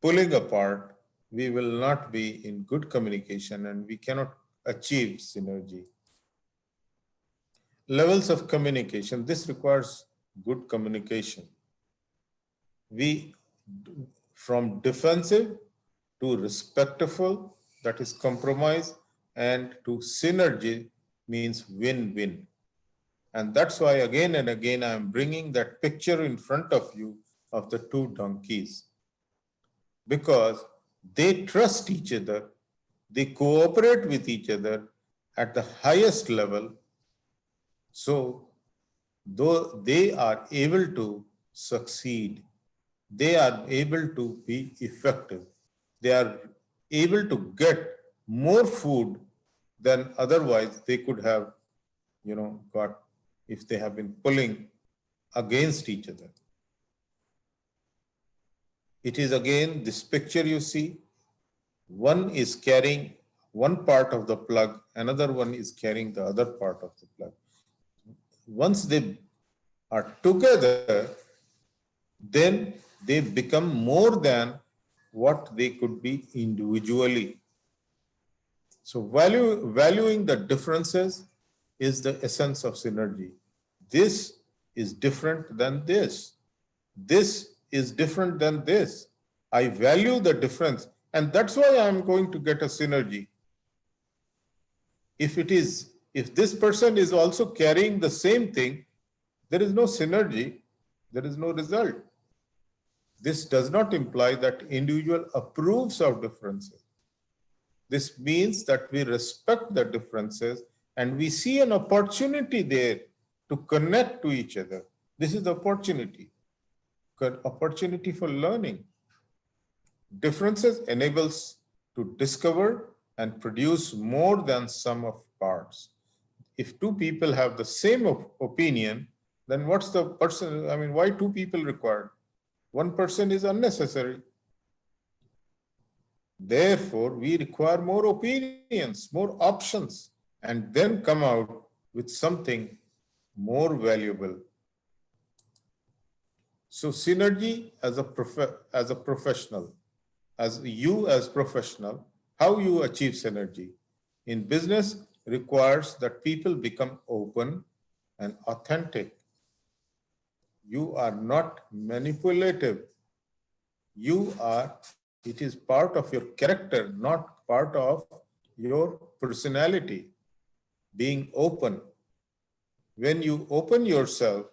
pulling apart, we will not be in good communication and we cannot achieve synergy. Levels of communication. This requires good communication. We, from defensive to respectful, that is compromise, and to synergy means win-win. And that's why again and again I'm bringing that picture in front of you of the two donkeys, because they trust each other, they cooperate with each other at the highest level. So though they are able to succeed, they are able to be effective, they are able to get more food than otherwise they could have, got if they have been pulling against each other. It is again this picture you see, one is carrying one part of the plug, another one is carrying the other part of the plug. Once they are together, then they become more than what they could be individually. So valuing the differences is the essence of synergy. This is different than this. This is different than this. I value the difference, and that's why I'm going to get a synergy. If this person is also carrying the same thing, there is no synergy, there is no result. This does not imply that individual approves of differences. This means that we respect the differences and we see an opportunity there to connect to each other. This is the opportunity for learning. Differences enables to discover and produce more than sum of parts. If two people have the same opinion, then what's the person, why two people required? One person is unnecessary. Therefore, we require more opinions, more options, and then come out with something more valuable. So synergy as a professional, as professional, how you achieve synergy in business requires that people become open and authentic. You are not manipulative. It is part of your character, not part of your personality. Being open. When you open yourself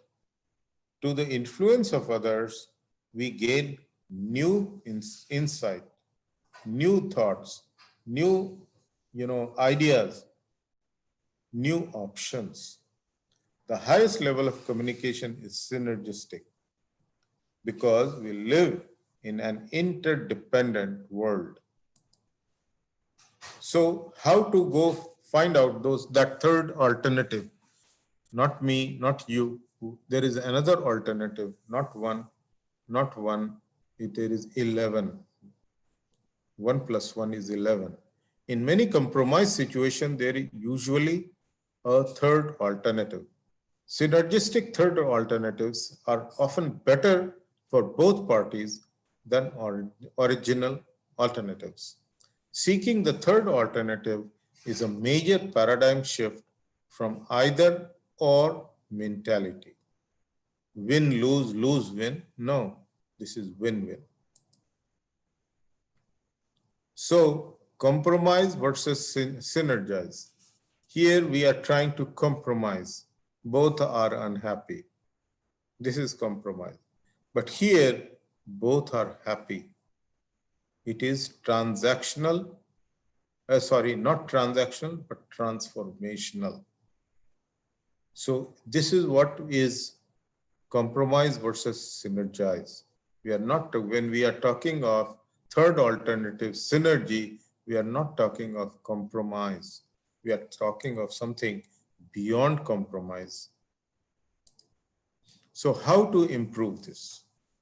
to the influence of others, we gain new insight, new thoughts, new ideas, new options. The highest level of communication is synergistic because we live in an interdependent world. So how to go find out that third alternative? Not me, not you. There is another alternative, not one. There is 11. 1 plus 1 is 11. In many compromise situations, there is usually a third alternative. Synergistic third alternatives are often better for both parties than original alternatives. Seeking the third alternative is a major paradigm shift from either or mentality. Win, lose, lose, win. No, this is win-win. So compromise versus synergize. Here we are trying to compromise. Both are unhappy. This is compromise. But here, both are happy. It is transactional, not transactional, but transformational. So this is what is compromise versus synergize. When we are talking of third alternative, synergy, we are not talking of compromise. We are talking of something beyond compromise. So how to improve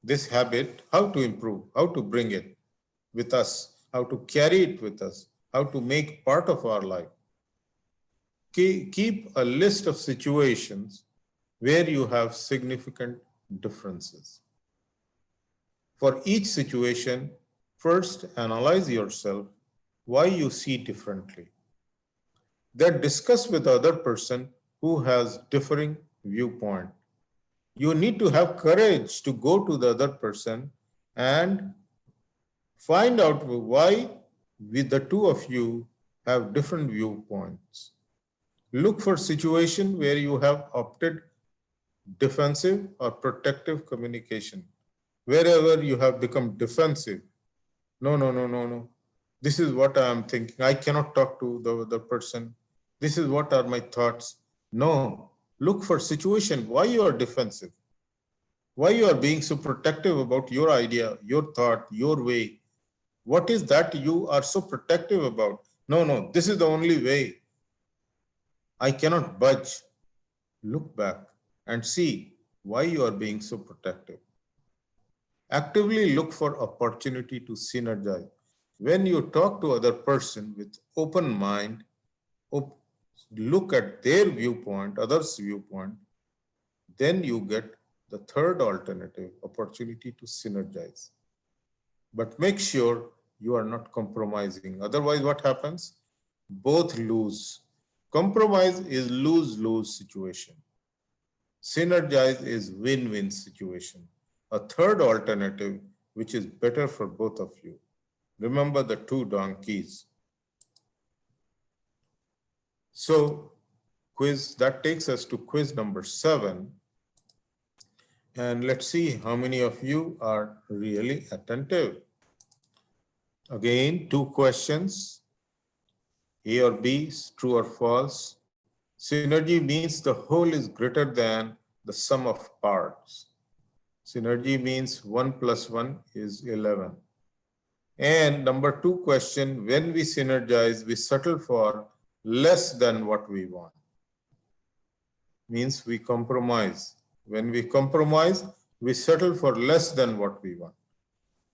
this habit, how to improve, how to bring it with us, how to carry it with us, how to make part of our life. Keep a list of situations where you have significant differences. For each situation, first analyze yourself why you see differently. Then discuss with the other person who has differing viewpoint. You need to have courage to go to the other person and find out why with the two of you have different viewpoints. Look for situation where you have opted defensive or protective communication. Wherever you have become defensive, no. This is what I am thinking. I cannot talk to the other person. This is what are my thoughts. No, look for situation why you are defensive. Why you are being so protective about your idea, your thought, your way. What is that you are so protective about? No, this is the only way. I cannot budge. Look back and see why you are being so protective. Actively look for opportunity to synergize. When you talk to other person with open mind, look at their viewpoint, others' viewpoint, then you get the third alternative, opportunity to synergize. But make sure you are not compromising. Otherwise, what happens? Both lose. Compromise is lose-lose situation. Synergize is win-win situation. A third alternative, which is better for both of you. Remember the two donkeys. So quiz, that takes us to quiz number 7. And let's see how many of you are really attentive. Again, 2 questions, A or B, true or false. Synergy means the whole is greater than the sum of parts. Synergy means 1 plus 1 is 11. And number 2 question, when we synergize, we settle for less than what we want. Means we compromise. When we compromise, we settle for less than what we want.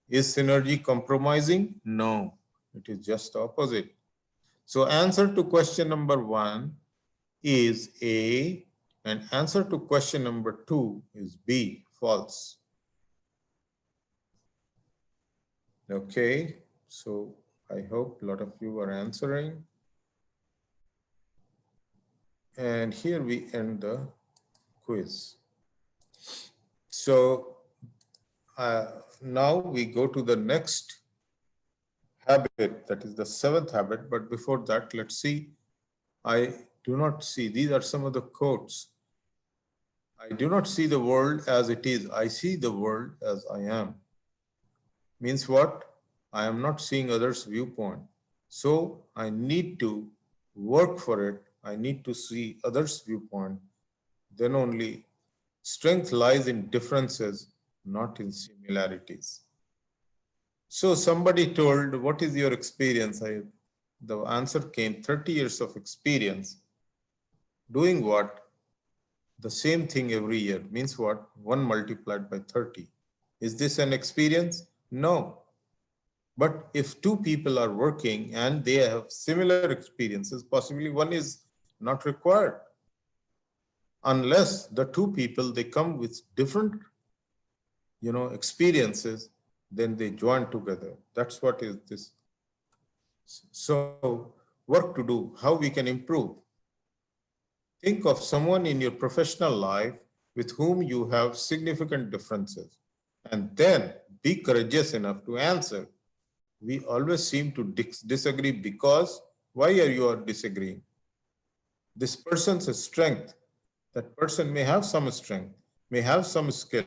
Is synergy compromising? No, it is just the opposite. So answer to question number 1 is A, and answer to question number 2 is B, false. Okay, so I hope a lot of you are answering. And here we end the quiz. So now we go to the next habit, that is the 7th habit. But before that, let's see. I do not see, these are some of the quotes. I do not see the world as it is. I see the world as I am. Means what? I am not seeing others' viewpoint. So I need to work for it. I need to see others' viewpoint. Then only strength lies in differences, not in similarities. So somebody told, what is your experience? The answer came 30 years of experience. Doing what? The same thing every year. Means what? 1 multiplied by 30. Is this an experience? No. But if 2 people are working and they have similar experiences, possibly one is not required. Unless the 2 people, they come with different, experiences, then they join together. That's what is this. So work to do, how we can improve. Think of someone in your professional life with whom you have significant differences, and then be courageous enough to answer. We always seem to disagree because why are you disagreeing? This person's strength, that person may have some strength, may have some skill,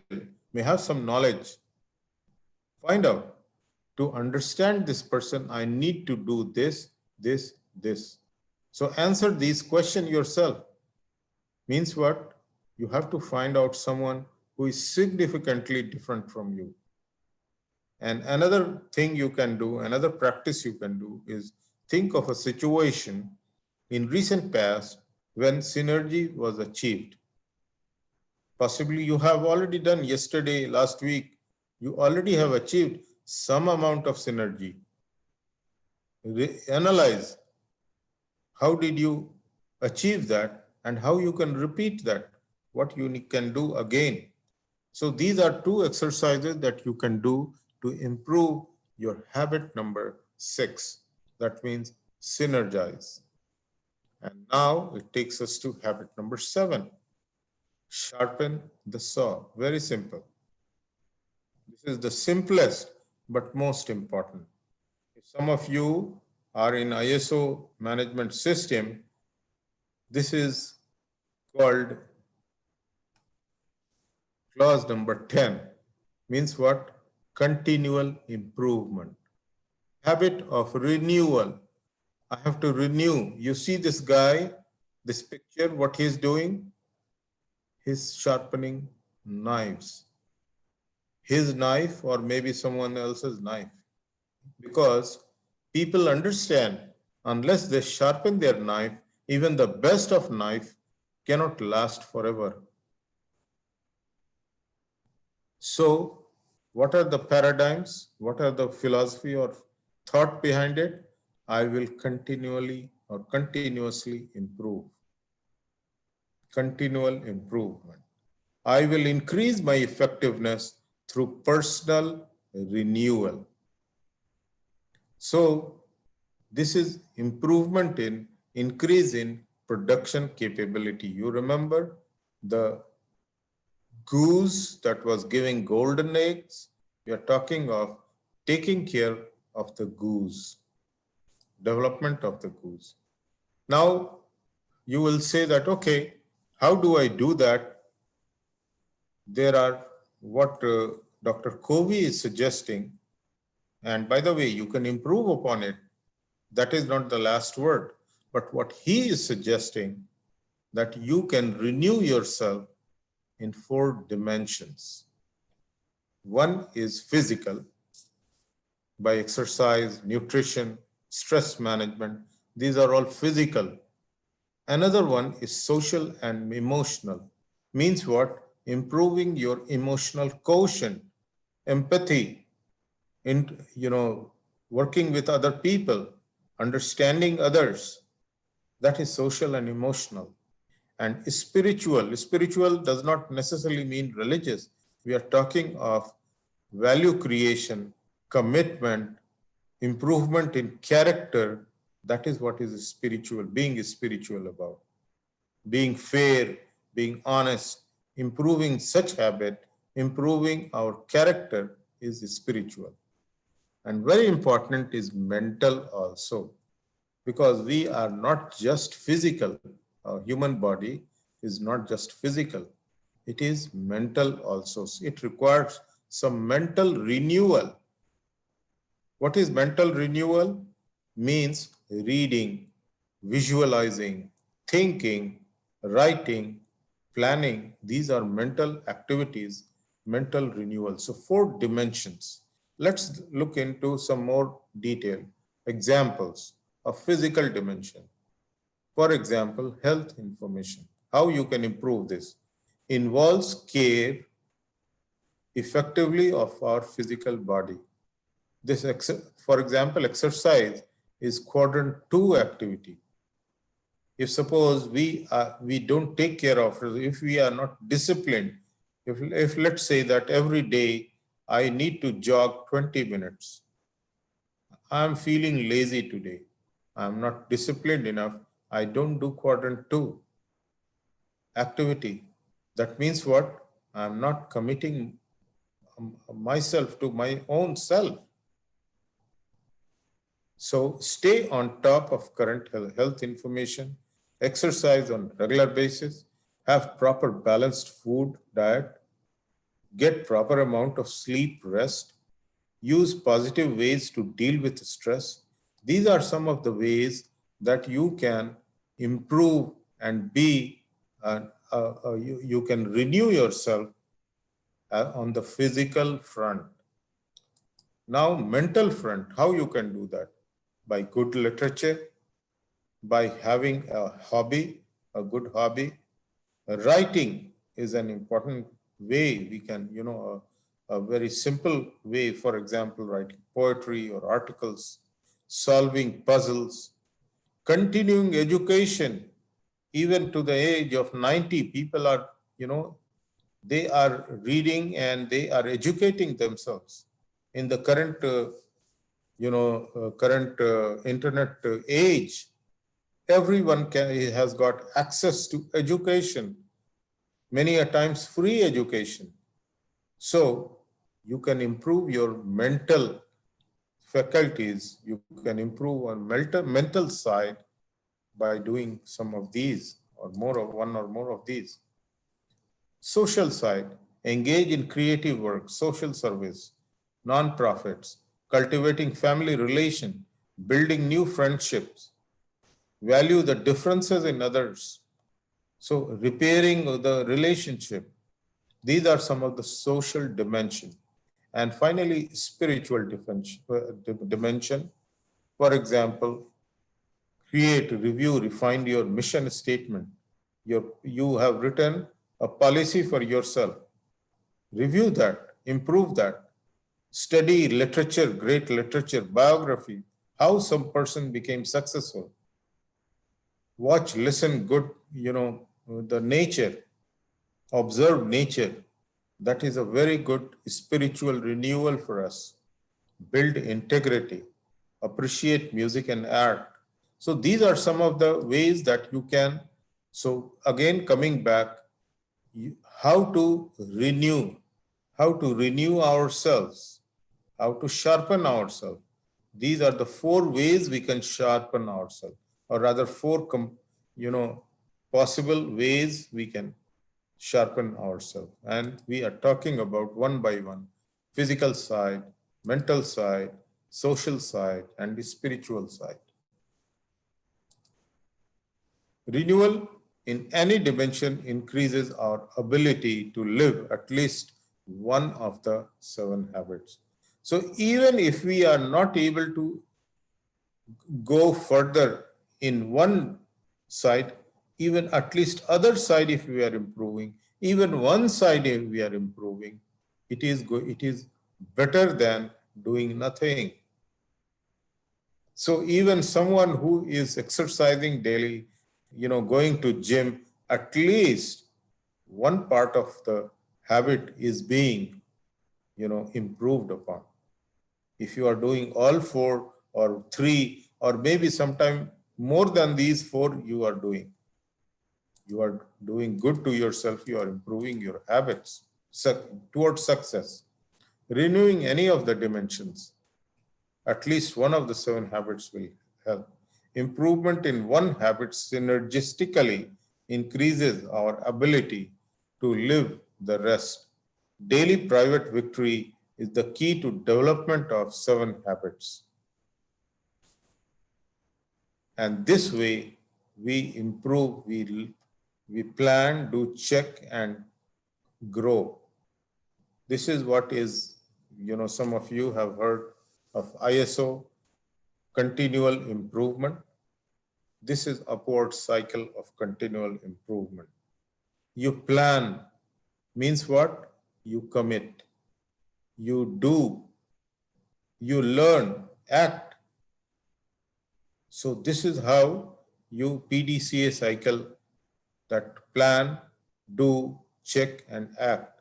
may have some knowledge. Find out. To understand this person, I need to do this, this, this. So answer these questions yourself. Means what? You have to find out someone who is significantly different from you. And another thing you can do, another practice you can do is think of a situation in recent past when synergy was achieved. Possibly you have already done yesterday, last week, you already have achieved some amount of synergy. Analyze how did you achieve that and how you can repeat that, what you can do again. So these are two exercises that you can do to improve your habit number 6. That means synergize. And now it takes us to habit number 7. Sharpen the saw. Very simple. This is the simplest but most important. If some of you are in ISO management system, this is called clause number 10. Means what? Continual improvement. Habit of renewal. I have to renew. You see this guy, this picture, what he's doing? He's sharpening knives. His knife or maybe someone else's knife. Because people understand unless they sharpen their knife, even the best of knife cannot last forever. So what are the paradigms? What are the philosophy or thought behind it? I will continually or continuously improve. Continual improvement. I will increase my effectiveness through personal renewal. So this is improvement in increase in production capability. You remember the goose that was giving golden eggs? We are talking of taking care of the goose, development of the goose. Now you will say that, okay, how do I do that? There are what Dr. Covey is suggesting, and by the way, you can improve upon it. That is not the last word, but what he is suggesting that you can renew yourself in 4 dimensions. One is physical, by exercise, nutrition, stress management. These are all physical. Another one is social and emotional. Means what? Improving your emotional quotient, empathy, in working with other people, understanding others. That is social and emotional. And spiritual. Spiritual does not necessarily mean religious. We are talking of value creation, commitment, improvement in character. That is what is spiritual, being spiritual about. Being fair, being honest, improving such habit, improving our character is spiritual. And very important is mental also, because we are not just physical. Our human body is not just physical. It is mental also. It requires some mental renewal. What is mental renewal? Means reading, visualizing, thinking, writing, planning. These are mental activities, mental renewal. So 4 dimensions. Let's look into some more detail. Examples of physical dimension. For example, health information. How you can improve this? Involves care effectively of our physical body. This, for example, exercise is quadrant 2 activity. If suppose we don't take care of it, if we are not disciplined, if let's say that every day I need to jog 20 minutes, I'm feeling lazy today, I'm not disciplined enough, I don't do quadrant 2 activity. That means what? I'm not committing myself to my own self. So stay on top of current health information, exercise on regular basis, have proper balanced food diet, get proper amount of sleep, rest, use positive ways to deal with stress. These are some of the ways that you can improve and be, you can renew yourself on the physical front. Now, mental front, how you can do that? By good literature, by having a hobby, a good hobby. Writing is an important way we can, a very simple way, for example, writing poetry or articles, solving puzzles, continuing education. Even to the age of 90, people are, they are reading and they are educating themselves. In the current, current internet age, everyone has got access to education, many a times free education. So you can improve your mental faculties, you can improve on mental side by doing some of these or more of one or more of these. Social side, engage in creative work, social service, non-profits, cultivating family relation, building new friendships, value the differences in others. So repairing the relationship. These are some of the social dimension. And finally, spiritual dimension. For example, create, review, refine your mission statement. You have written a policy for yourself. Review that, improve that. Study literature, great literature, biography, how some person became successful. Watch, listen, good, the nature, observe nature. That is a very good spiritual renewal for us. Build integrity, appreciate music and art. So these are some of the ways that you can. So again, coming back, how to renew ourselves, how to sharpen ourselves. These are the 4 ways we can sharpen ourselves, or rather possible ways we can sharpen ourselves. And we are talking about one by one: physical side, mental side, social side, and the spiritual side. Renewal in any dimension increases our ability to live at least one of the 7 habits. So even if we are not able to go further in one side, even at least other side if we are improving, even one side if we are improving, it is better than doing nothing. So even someone who is exercising daily, going to gym, at least one part of the habit is being, improved upon. If you are doing all 4 or 3, or maybe sometime more than these 4 you are doing good to yourself, you are improving your habits towards success. Renewing any of the dimensions, at least one of the 7 habits will help. Improvement in one habit synergistically increases our ability to live the rest. Daily private victory is the key to development of 7 habits. And this way we improve, we plan, do check, and grow. This is what is, some of you have heard of ISO, continual improvement. This is upward cycle of continual improvement. You plan means what? You commit, you do, you learn, act. So this is how you PDCA cycle, that plan, do, check, and act.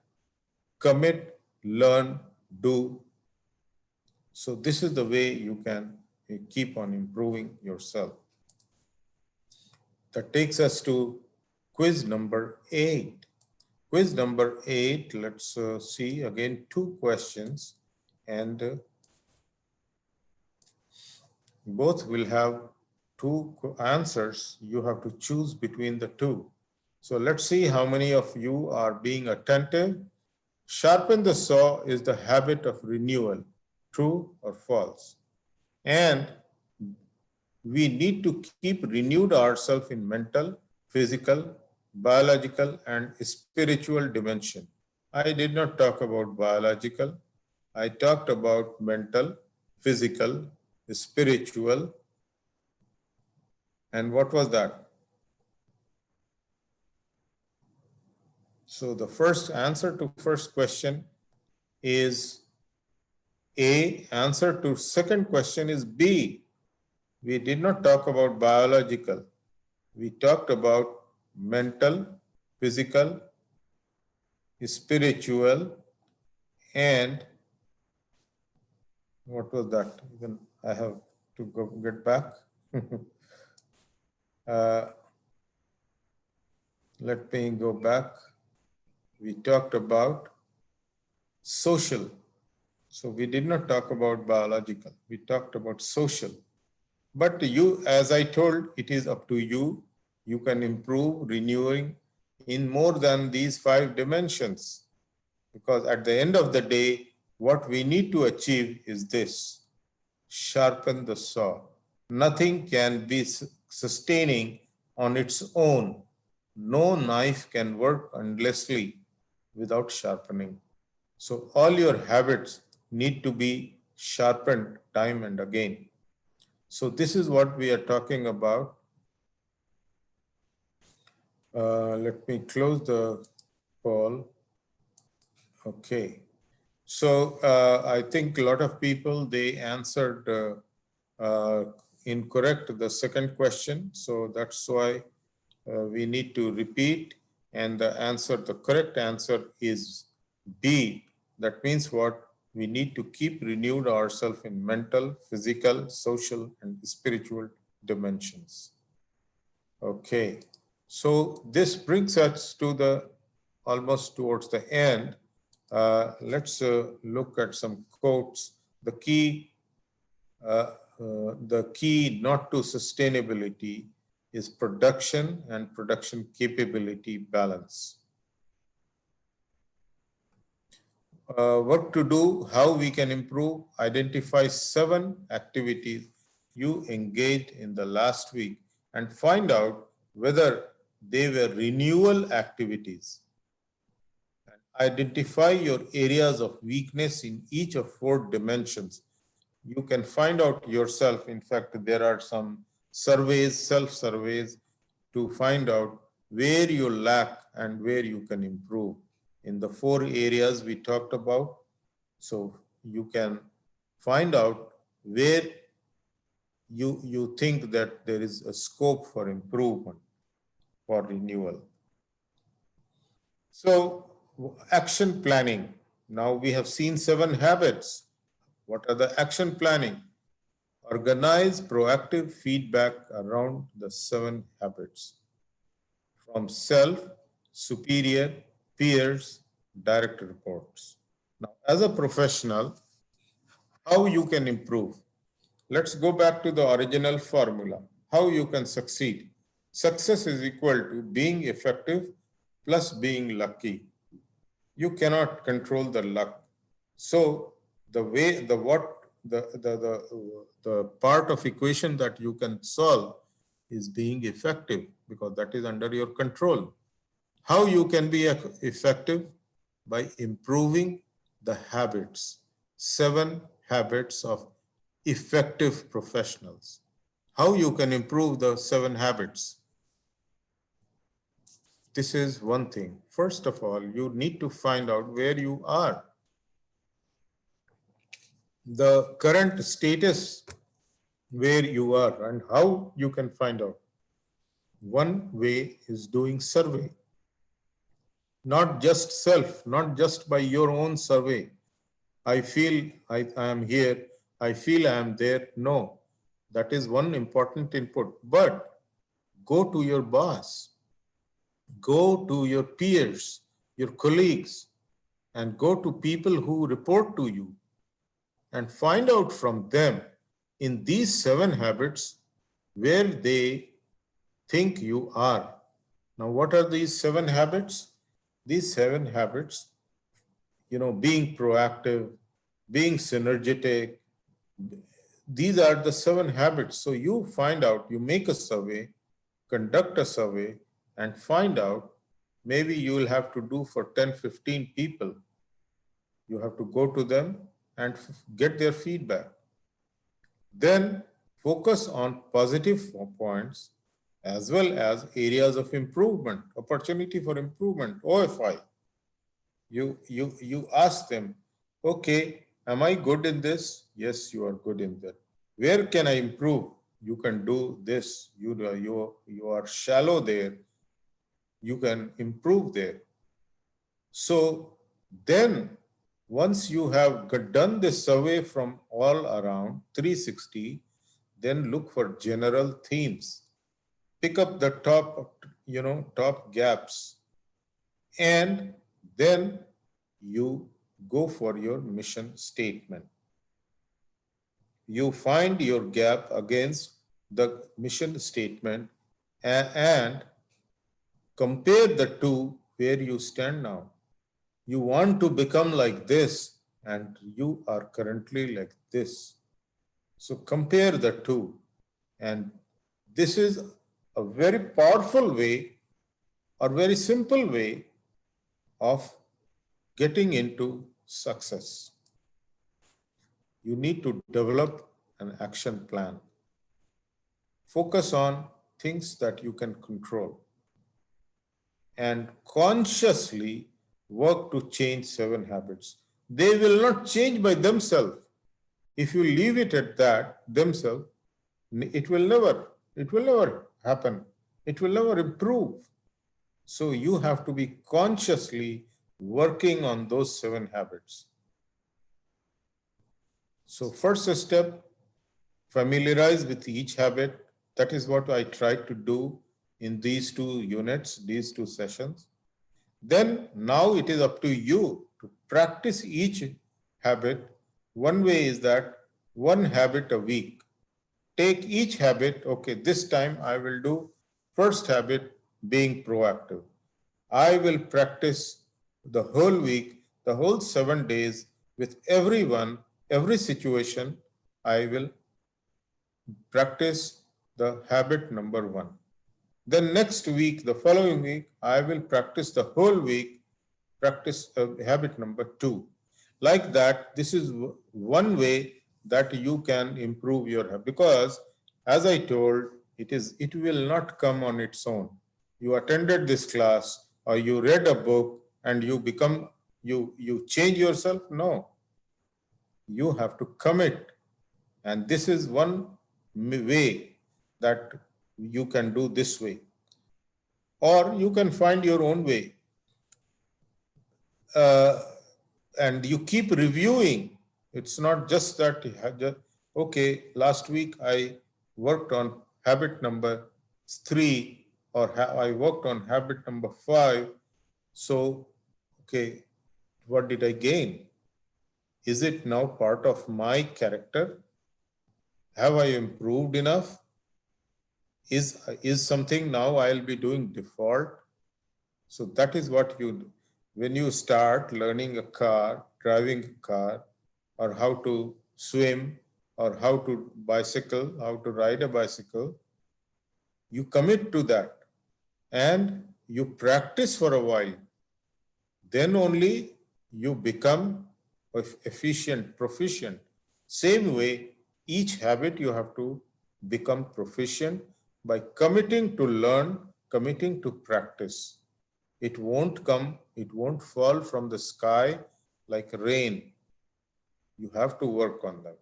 Commit, learn, do. So this is the way you can keep on improving yourself. That takes us to quiz number 8. Quiz number 8, let's see again 2 questions, and both will have 2 answers. You have to choose between the 2. So let's see how many of you are being attentive. Sharpen the saw is the habit of renewal, true or false? And we need to keep renewed ourselves in mental, physical, biological, and spiritual dimension. I did not talk about biological. I talked about mental, physical, spiritual, And what was that? So the first answer to first question is A. Answer to second question is B. We did not talk about biological. We talked about mental, physical, spiritual, and what was that? Even I have to go get back. uh, let me go back. We talked about social. So we did not talk about biological. We talked about social. But you, as I told, it is up to you. You can improve renewing in more than these 5 dimensions. Because at the end of the day, what we need to achieve is this: sharpen the saw. Nothing can be sustaining on its own. No knife can work endlessly without sharpening. So all your habits need to be sharpened time and again. So this is what we are talking about. Let me close the call. Okay. So I think a lot of people, they answered incorrect the second question. So that's why we need to repeat, and the correct answer is B. That means what? We need to keep renewed ourselves in mental, physical, social, and spiritual dimensions. Okay. So this brings us to the almost towards the end. Let's look at some quotes. The key not to sustainability is production and production capability balance. What to do, how we can improve, identify 7 activities you engaged in the last week and find out whether they were renewal activities. Identify your areas of weakness in each of 4 dimensions. You can find out yourself. In fact, there are some surveys, self-surveys, to find out where you lack and where you can improve in the 4 areas we talked about. So you can find out where you think that there is a scope for improvement, for renewal. So action planning. Now we have seen 7 habits. What are the action planning? Organize proactive feedback around the 7 habits from self, superior, peers, direct reports. Now, as a professional, how you can improve? Let's go back to the original formula. How you can succeed? Success is equal to being effective plus being lucky. You cannot control the luck. So the way, the part of equation that you can solve is being effective, because that is under your control. How you can be effective? By improving the habits. 7 habits of effective professionals. How you can improve the 7 habits? This is one thing. First of all, you need to find out where you are. The current status where you are and how you can find out. One way is doing survey. Not just self, not just by your own survey. I feel I am here, I feel I am there. No, that is one important input. But go to your boss, go to your peers, your colleagues, and go to people who report to you and find out from them in these 7 habits where they think you are. Now, what are these 7 habits? These 7 habits, being proactive, being synergetic, these are the 7 habits. So you find out, you make a survey, conduct a survey, and find out. Maybe you will have to do for 10, 15 people. You have to go to them and get their feedback. Then focus on positive points as well as areas of improvement, opportunity for improvement, OFI. You ask them, okay, am I good in this? Yes, you are good in that. Where can I improve? You can do this. You are shallow there. You can improve there. So then once you have done this survey from all around 360, then look for general themes. Pick up the top gaps, and then you go for your mission statement. You find your gap against the mission statement and compare the two where you stand now. You want to become like this, and you are currently like this. So compare the two. And this is a very powerful way or very simple way of getting into success. You need to develop an action plan. Focus on things that you can control and consciously work to change 7 habits. They will not change by themselves. If you leave it at that themselves, it will never happen. It will never improve. So you have to be consciously working on those 7 habits. So first step, familiarize with each habit. That is what I tried to do in these 2 units, these 2 sessions. Then now it is up to you to practice each habit. One way is that 1 habit a week. Take each habit, okay, this time I will do first habit, being proactive. I will practice the whole week, the whole 7 days with everyone, every situation. I will practice the habit number 1. Then next week, the following week, I will practice the whole week, practice habit number 2. Like that, this is one way that you can improve your habit, because as I told, it will not come on its own. You attended this class or you read a book and you change yourself. No, you have to commit. And this is one way that you can do this way. Or you can find your own way. And you keep reviewing. It's not just that, okay, last week I worked on habit number 3, or I worked on habit number 5. So, okay, what did I gain? Is it now part of my character? Have I improved enough? Is something now I'll be doing default? So that is what you do. When you start learning a car, driving a car, or how to swim, or how to bicycle, how to ride a bicycle, you commit to that and you practice for a while. Then only you become efficient, proficient. Same way, each habit you have to become proficient by committing to learn, committing to practice. It won't come, it won't fall from the sky like rain. You have to work on them.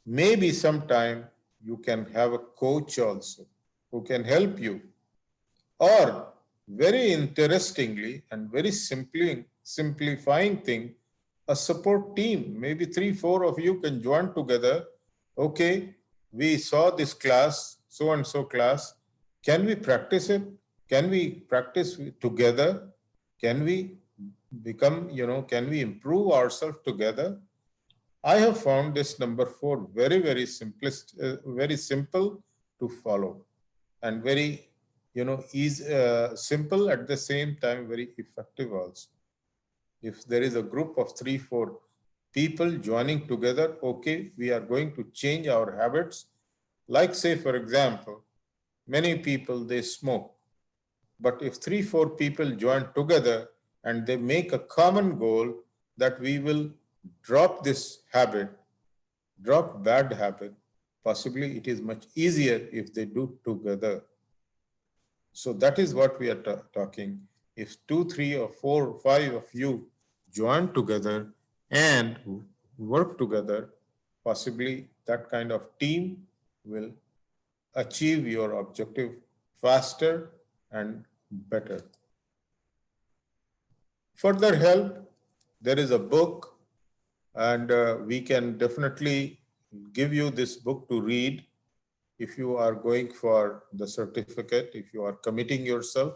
Maybe sometime you can have a coach also who can help you. Or very interestingly and very simplifying thing, a support team. Maybe 3-4 of you can join together. Okay, we saw this class, so and so class. Can we practice it? Can we practice together? Can we become, can we improve ourselves together? I have found this number 4 very, very very simple to follow, and very, simple at the same time, very effective also. If there is a group of 3-4 people joining together, okay, we are going to change our habits. Like, say, for example, many people, they smoke. But if 3-4 people join together and they make a common goal that we will drop this habit, drop bad habit, Possibly it is much easier if they do together. So that is what we are talking. If 2, 3, or 4, 5 of you join together and work together, possibly that kind of team will achieve your objective faster and better. Further help, there is a book, and we can definitely give you this book to read if you are going for the certificate, if you are committing yourself.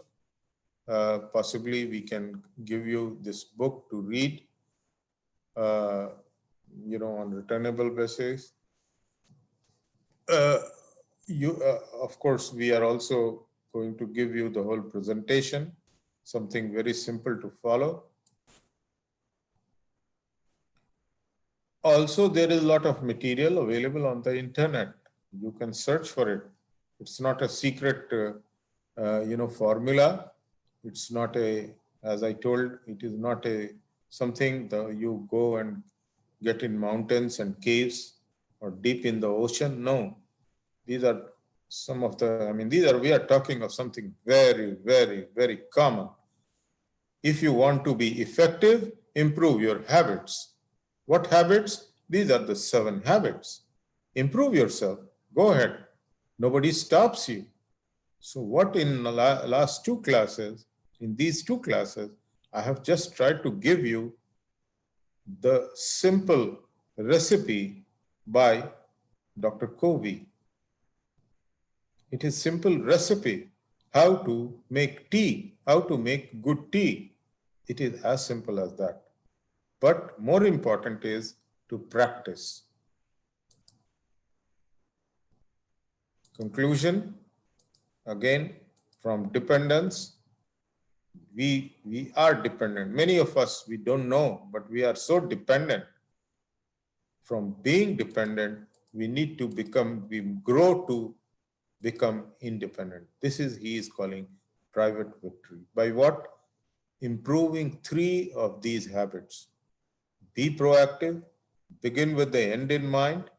Possibly we can give you this book to read, uh, on returnable basis. Of course, we are also going to give you the whole presentation, something very simple to follow. Also, there is a lot of material available on the internet. You can search for it. It's not a secret, formula. It's not as I told, it is not something that you go and get in mountains and caves or deep in the ocean. No, these are some of the, we are talking of something very, very, very common. If you want to be effective, improve your habits. What habits? These are the 7 habits. Improve yourself. Go ahead. Nobody stops you. So what in the last 2 classes, in these 2 classes, I have just tried to give you the simple recipe by Dr. Covey. It is simple recipe, how to make tea, how to make good tea. It is as simple as that. But more important is to practice. Conclusion, again, from dependence, we are dependent. Many of us, we don't know, but we are so dependent. From being dependent, we need to grow to become independent. This is, he is calling private victory. By what? Improving 3 of these habits. Be proactive, begin with the end in mind,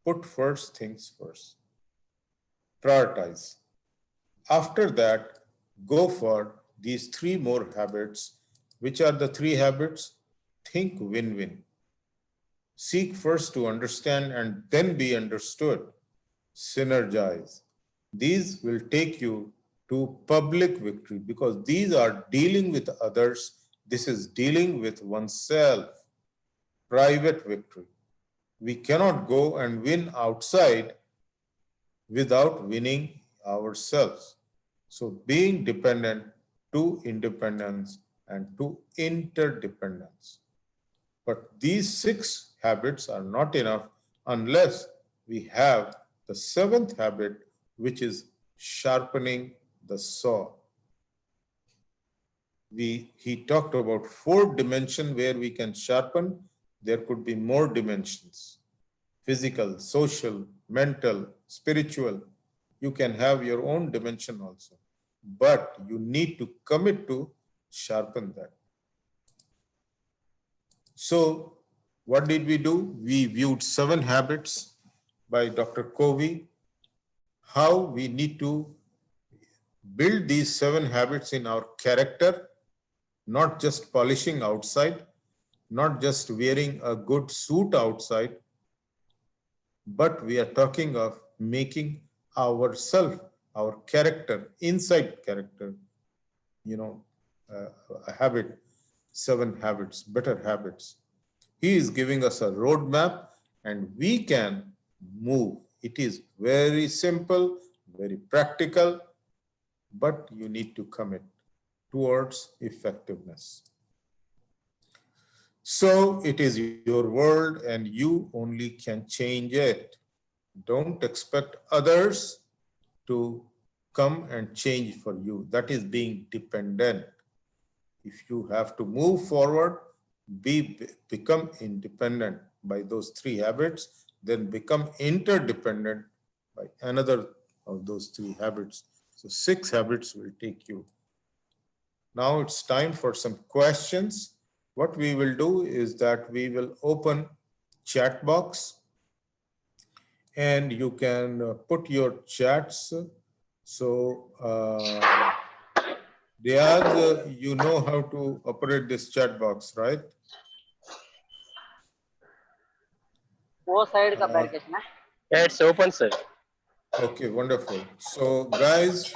put first things first. Prioritize. After that, go for these 3 more habits. Which are the 3 habits? Think win-win. Seek first to understand and then be understood. Synergize. These will take you to public victory because these are dealing with others. This is dealing with oneself. Private victory. We cannot go and win outside without winning ourselves. So being dependent to independence and to interdependence. But these 6 habits are not enough unless we have the 7th habit, which is sharpening the saw. He talked about 4 dimensions where we can sharpen. There could be more dimensions: physical, social, mental, spiritual. You can have your own dimension also, but you need to commit to sharpen that. So what did we do? We viewed 7 habits by Dr. Covey, how we need to build these 7 habits in our character, not just polishing outside, not just wearing a good suit outside, but we are talking of making ourself, our character, inside character, a habit, 7 habits, better habits. He is giving us a roadmap and we can move. It is very simple, very practical, but you need to commit towards effectiveness. So it is your world and you only can change it. Don't expect others to come and change for you. That is being dependent. If you have to move forward, become independent by those 3 habits, then become interdependent by another of those 3 habits. So 6 habits will take you. Now it's time for some questions. What we will do is that we will open chat box. and you can put your chats. So, Riaz, you know how to operate this chat box, right? वो side का barricade ना Yeah, it's open, sir. Okay, wonderful. So, guys,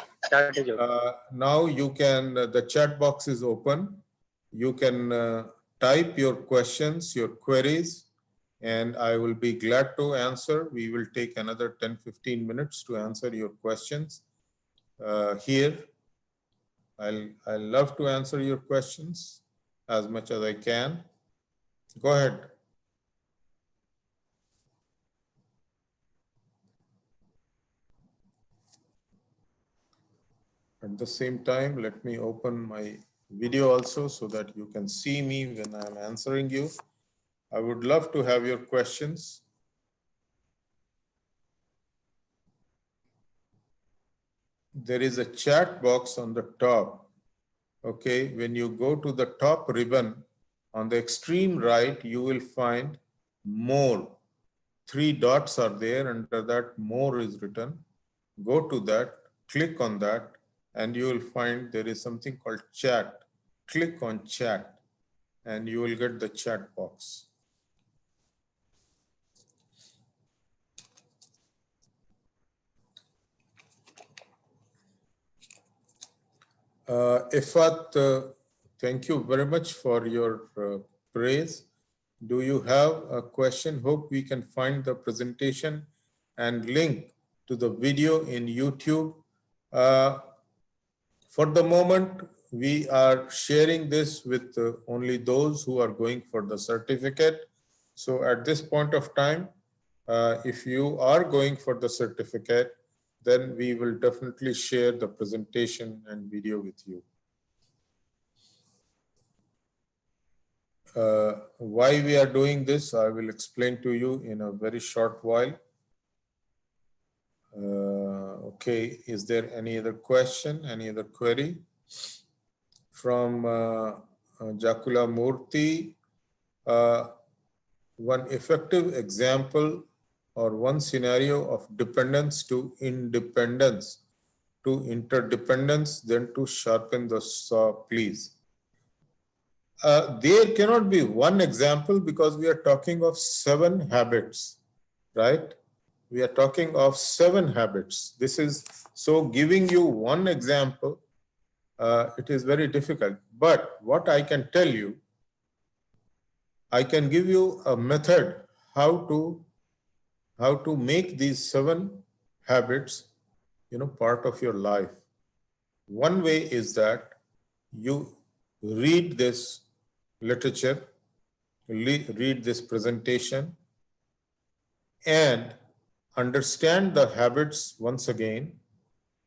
now you can, the chat box is open. You can type your questions, your queries, and I will be glad to answer. We will take another 10-15 minutes to answer your questions here. I'll love to answer your questions as much as I can. Go ahead. At the same time, let me open my video also so that you can see me when I'm answering you. I would love to have your questions. There is a chat box on the top. Okay, when you go to the top ribbon on the extreme right, you will find more. 3 dots are there. Under that, more is written. Go to that, click on that, and you will find there is something called chat. Click on chat and you will get the chat box. Ifat, thank you very much for your praise. Do you have a question? Hope we can find the presentation and link to the video in YouTube. For the moment, we are sharing this with only those who are going for the certificate. So at this point of time, if you are going for the certificate, then we will definitely share the presentation and video with you. Why we are doing this, I will explain to you in a very short while. Okay, is there any other question, any other query? From Jakula Murthy, one effective example or one scenario of dependence to independence to interdependence, then to sharpen the saw, please. There cannot be one example because we are talking of 7 habits, right? We are talking of 7 habits. This is, so giving you one example, it is very difficult. But what I can tell you, I can give you a method how to make these 7 habits, part of your life. One way is that you read this literature, read this presentation, and understand the habits once again.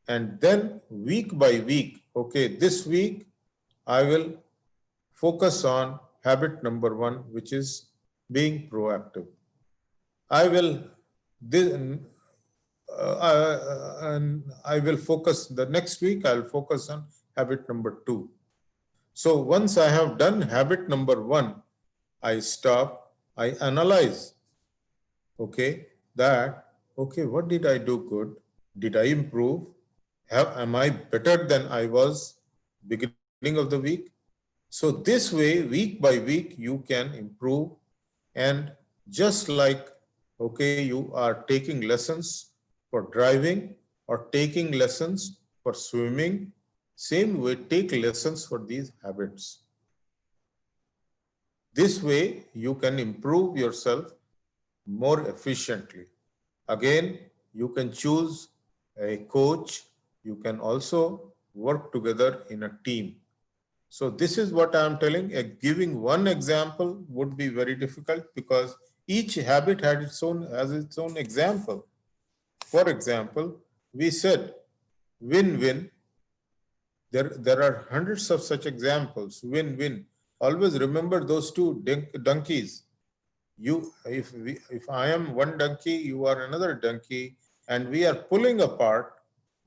And then week by week, okay, this week I will focus on habit number 1, which is being proactive. I will and I will focus the next week, I'll focus on habit number 2. So once I have done habit number 1, I stop, I analyze, okay, what did I do good? Did I improve? Am I better than I was beginning of the week? So this way, week by week, you can improve. And just like, okay, you are taking lessons for driving or taking lessons for swimming, same way, take lessons for these habits. This way, you can improve yourself more efficiently. Again, you can choose a coach. You can also work together in a team. So this is what I am telling. Giving one example would be very difficult because each habit has its own example. For example, we said win-win. There are hundreds of such examples. Win-win. Always remember those 2 donkeys. If I am one donkey, you are another donkey, and we are pulling apart,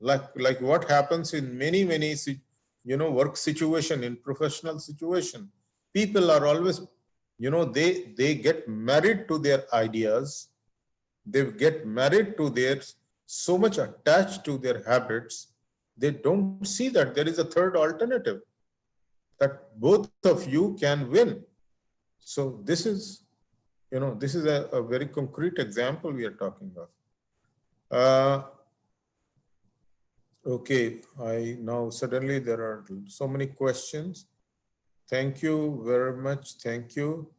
like what happens in many work situation, in professional situation. People are always, they get married to their ideas, They get married to their, so much attached to their habits, they don't see that there is a third alternative, that both of you can win. So this is, this is a very concrete example we are talking of. Okay, now suddenly there are so many questions. Thank you very much. Thank you.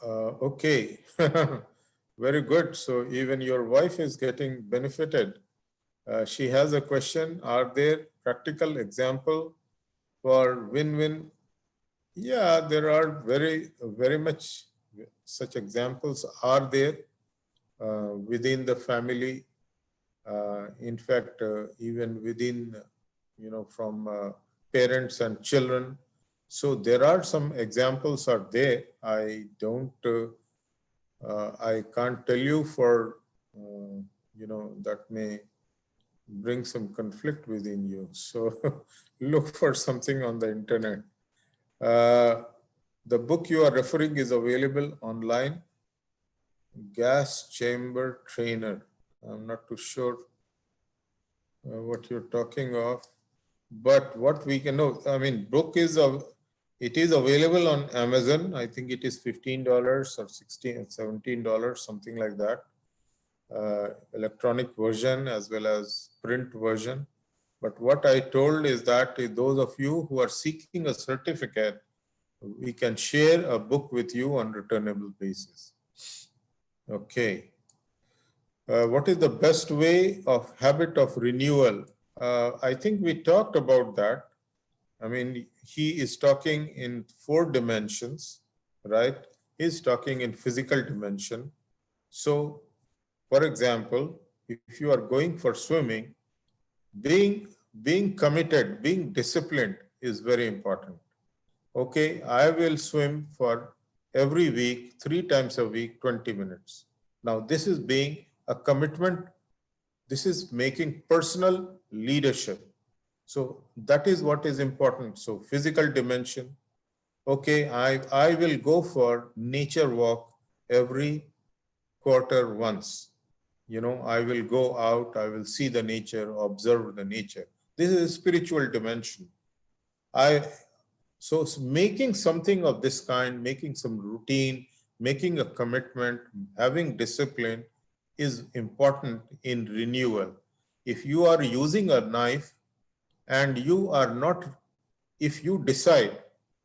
Okay, very good. So even your wife is getting benefited. She has a question. Are there practical example for win-win? Yeah, there are very much such examples are there within the family. In fact, even within, from parents and children. So there are some examples are there. I can't tell you for, that may bring some conflict within you. So look for something on the internet. The book you are referring is available online. Gas chamber trainer. I'm not too sure what you're talking of, but what we can know, I mean, book is it is available on Amazon. I think it is $15 or $16, $17, something like that. Electronic version as well as print version. But what I told is that those of you who are seeking a certificate, we can share a book with you on returnable basis. Okay. What is the best way of habit of renewal? I think we talked about that. I mean, he is talking in 4 dimensions, right? He's talking in physical dimension. So, for example, if you are going for swimming, being committed, being disciplined is very important. Okay, I will swim for every week, 3 times a week, 20 minutes. Now, this is being a commitment. This is making personal leadership. So that is what is important. So physical dimension. Okay, I will go for nature walk every quarter once. I will go out, I will see the nature, observe the nature. This is a spiritual dimension. So making something of this kind, making some routine, making a commitment, having discipline is important in renewal. If you are using a knife and you are not, if you decide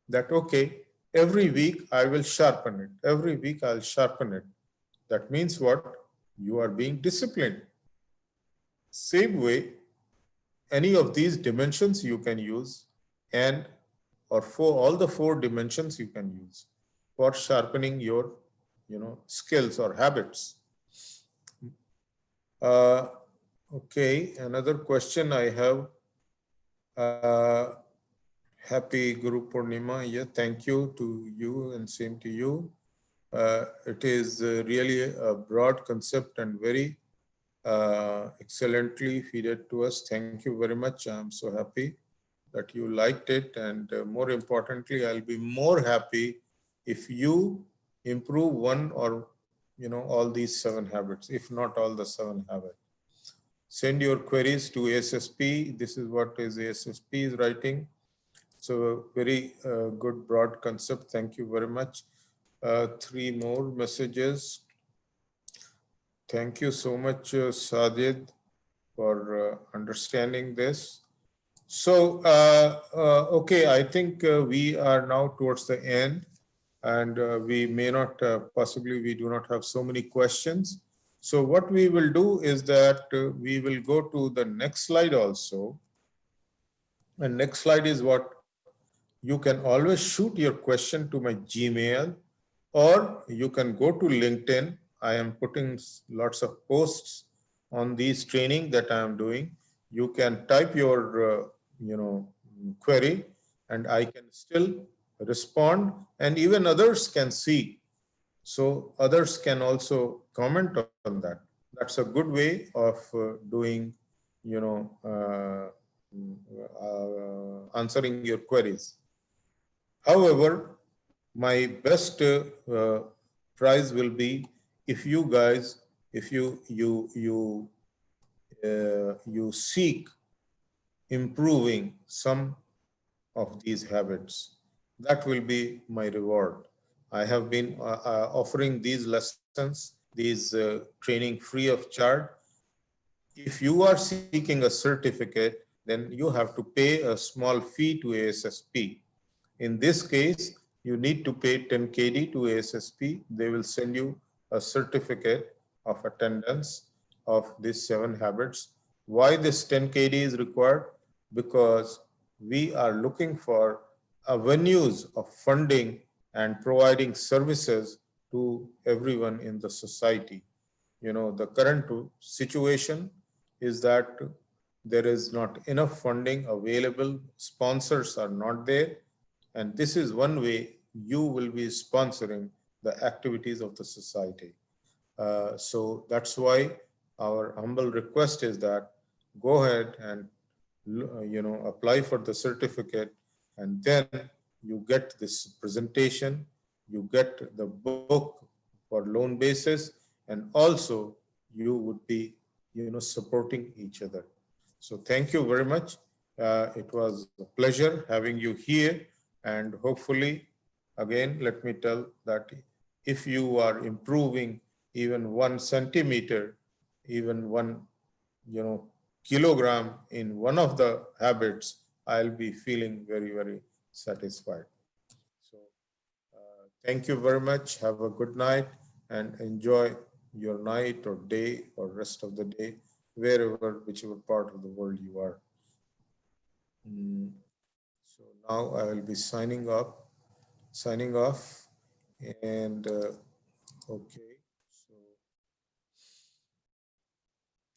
that, okay, every week I will sharpen it, every week I'll sharpen it, that means what? You are being disciplined. Same way, any of these dimensions you can use, and or for all the 4 dimensions you can use for sharpening your skills or habits. Okay, another question I have. Happy Guru Purnima. Yeah, thank you to you and same to you. It is really a broad concept and very excellently feeded to us. Thank you very much. I'm so happy that you liked it, and more importantly, I'll be more happy if you improve one or all these 7 habits, if not all the 7 habits. Send your queries to ASSP. This is what is ASSP is writing. So very good broad concept. Thank you very much. 3 more messages. Thank you so much, Sajid, for understanding this. So, okay, I think we are now towards the end, and we may not, possibly we do not have so many questions. So what we will do is that we will go to the next slide also. And next slide is what you can always shoot your question to my Gmail, or you can go to LinkedIn. I am putting lots of posts on these training that I am doing. You can type your query, and I can still respond, and even others can see. So others can also comment on that. That's a good way of doing, answering your queries. However, my best prize will be if you guys, if you seek improving some of these habits, that will be my reward. I have been offering these lessons, these training free of charge. If you are seeking a certificate, then you have to pay a small fee to ASSP. In this case, you need to pay 10 KD to ASSP. They will send you a certificate of attendance of these 7 habits. Why this 10 KD is required? Because we are looking for avenues of funding and providing services to everyone in the society. You know, the current situation is that there is not enough funding available, sponsors are not there, and this is one way you will be sponsoring the activities of the society. So that's why our humble request is that go ahead and apply for the certificate, and then you get this presentation, you get the book for loan basis, and also you would be supporting each other. So thank you very much. It was a pleasure having you here, and hopefully, again, let me tell that if you are improving even 1 centimeter, even one kilogram in one of the habits, I'll be feeling very, very satisfied. So thank you very much. Have a good night and enjoy your night or day or rest of the day, wherever, whichever part of the world you are. So now I will be signing off, and okay, so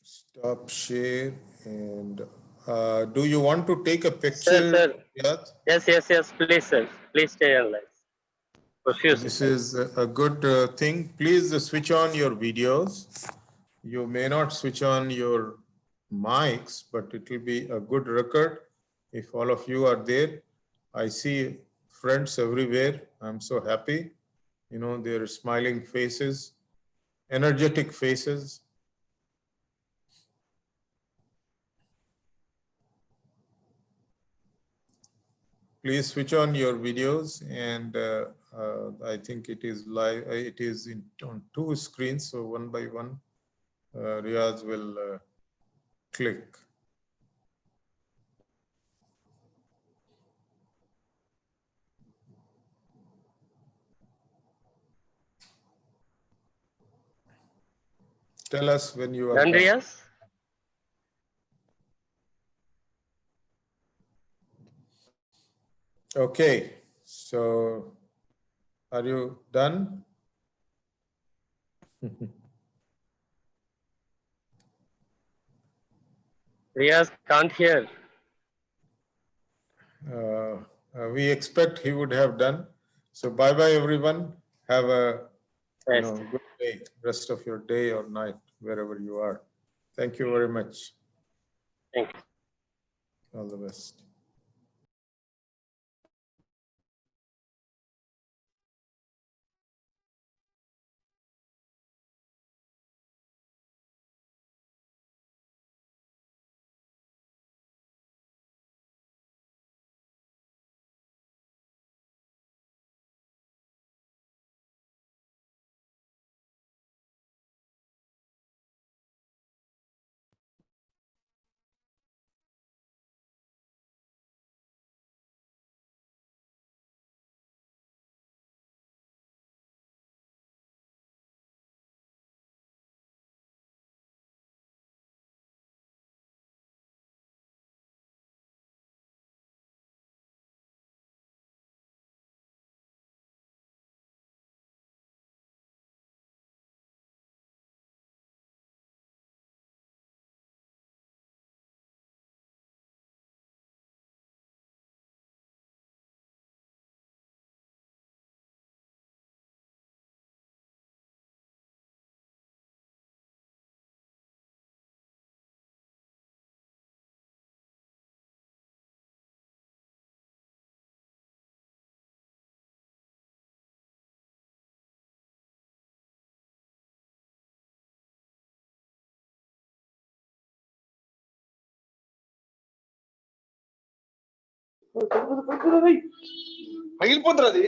stop share. And do you want to take a picture? Sir. Yes. Yes. Please, sir. Please stay online. This is a good thing. Please switch on your videos. You may not switch on your mics, but it will be a good record if all of you are there. I see friends everywhere. I'm so happy. You know, their smiling faces, energetic faces. Please switch on your videos, and I think it is live. It is on 2 screens, so one by one, Riaz will click. Tell us when you are done. Andreas? Okay, so are you done? Riaz can't hear. We expect he would have done. So bye-bye, everyone. Have a good day, rest of your day or night, wherever you are. Thank you very much. Thank you. All the best. పగిలిపోతుంది అది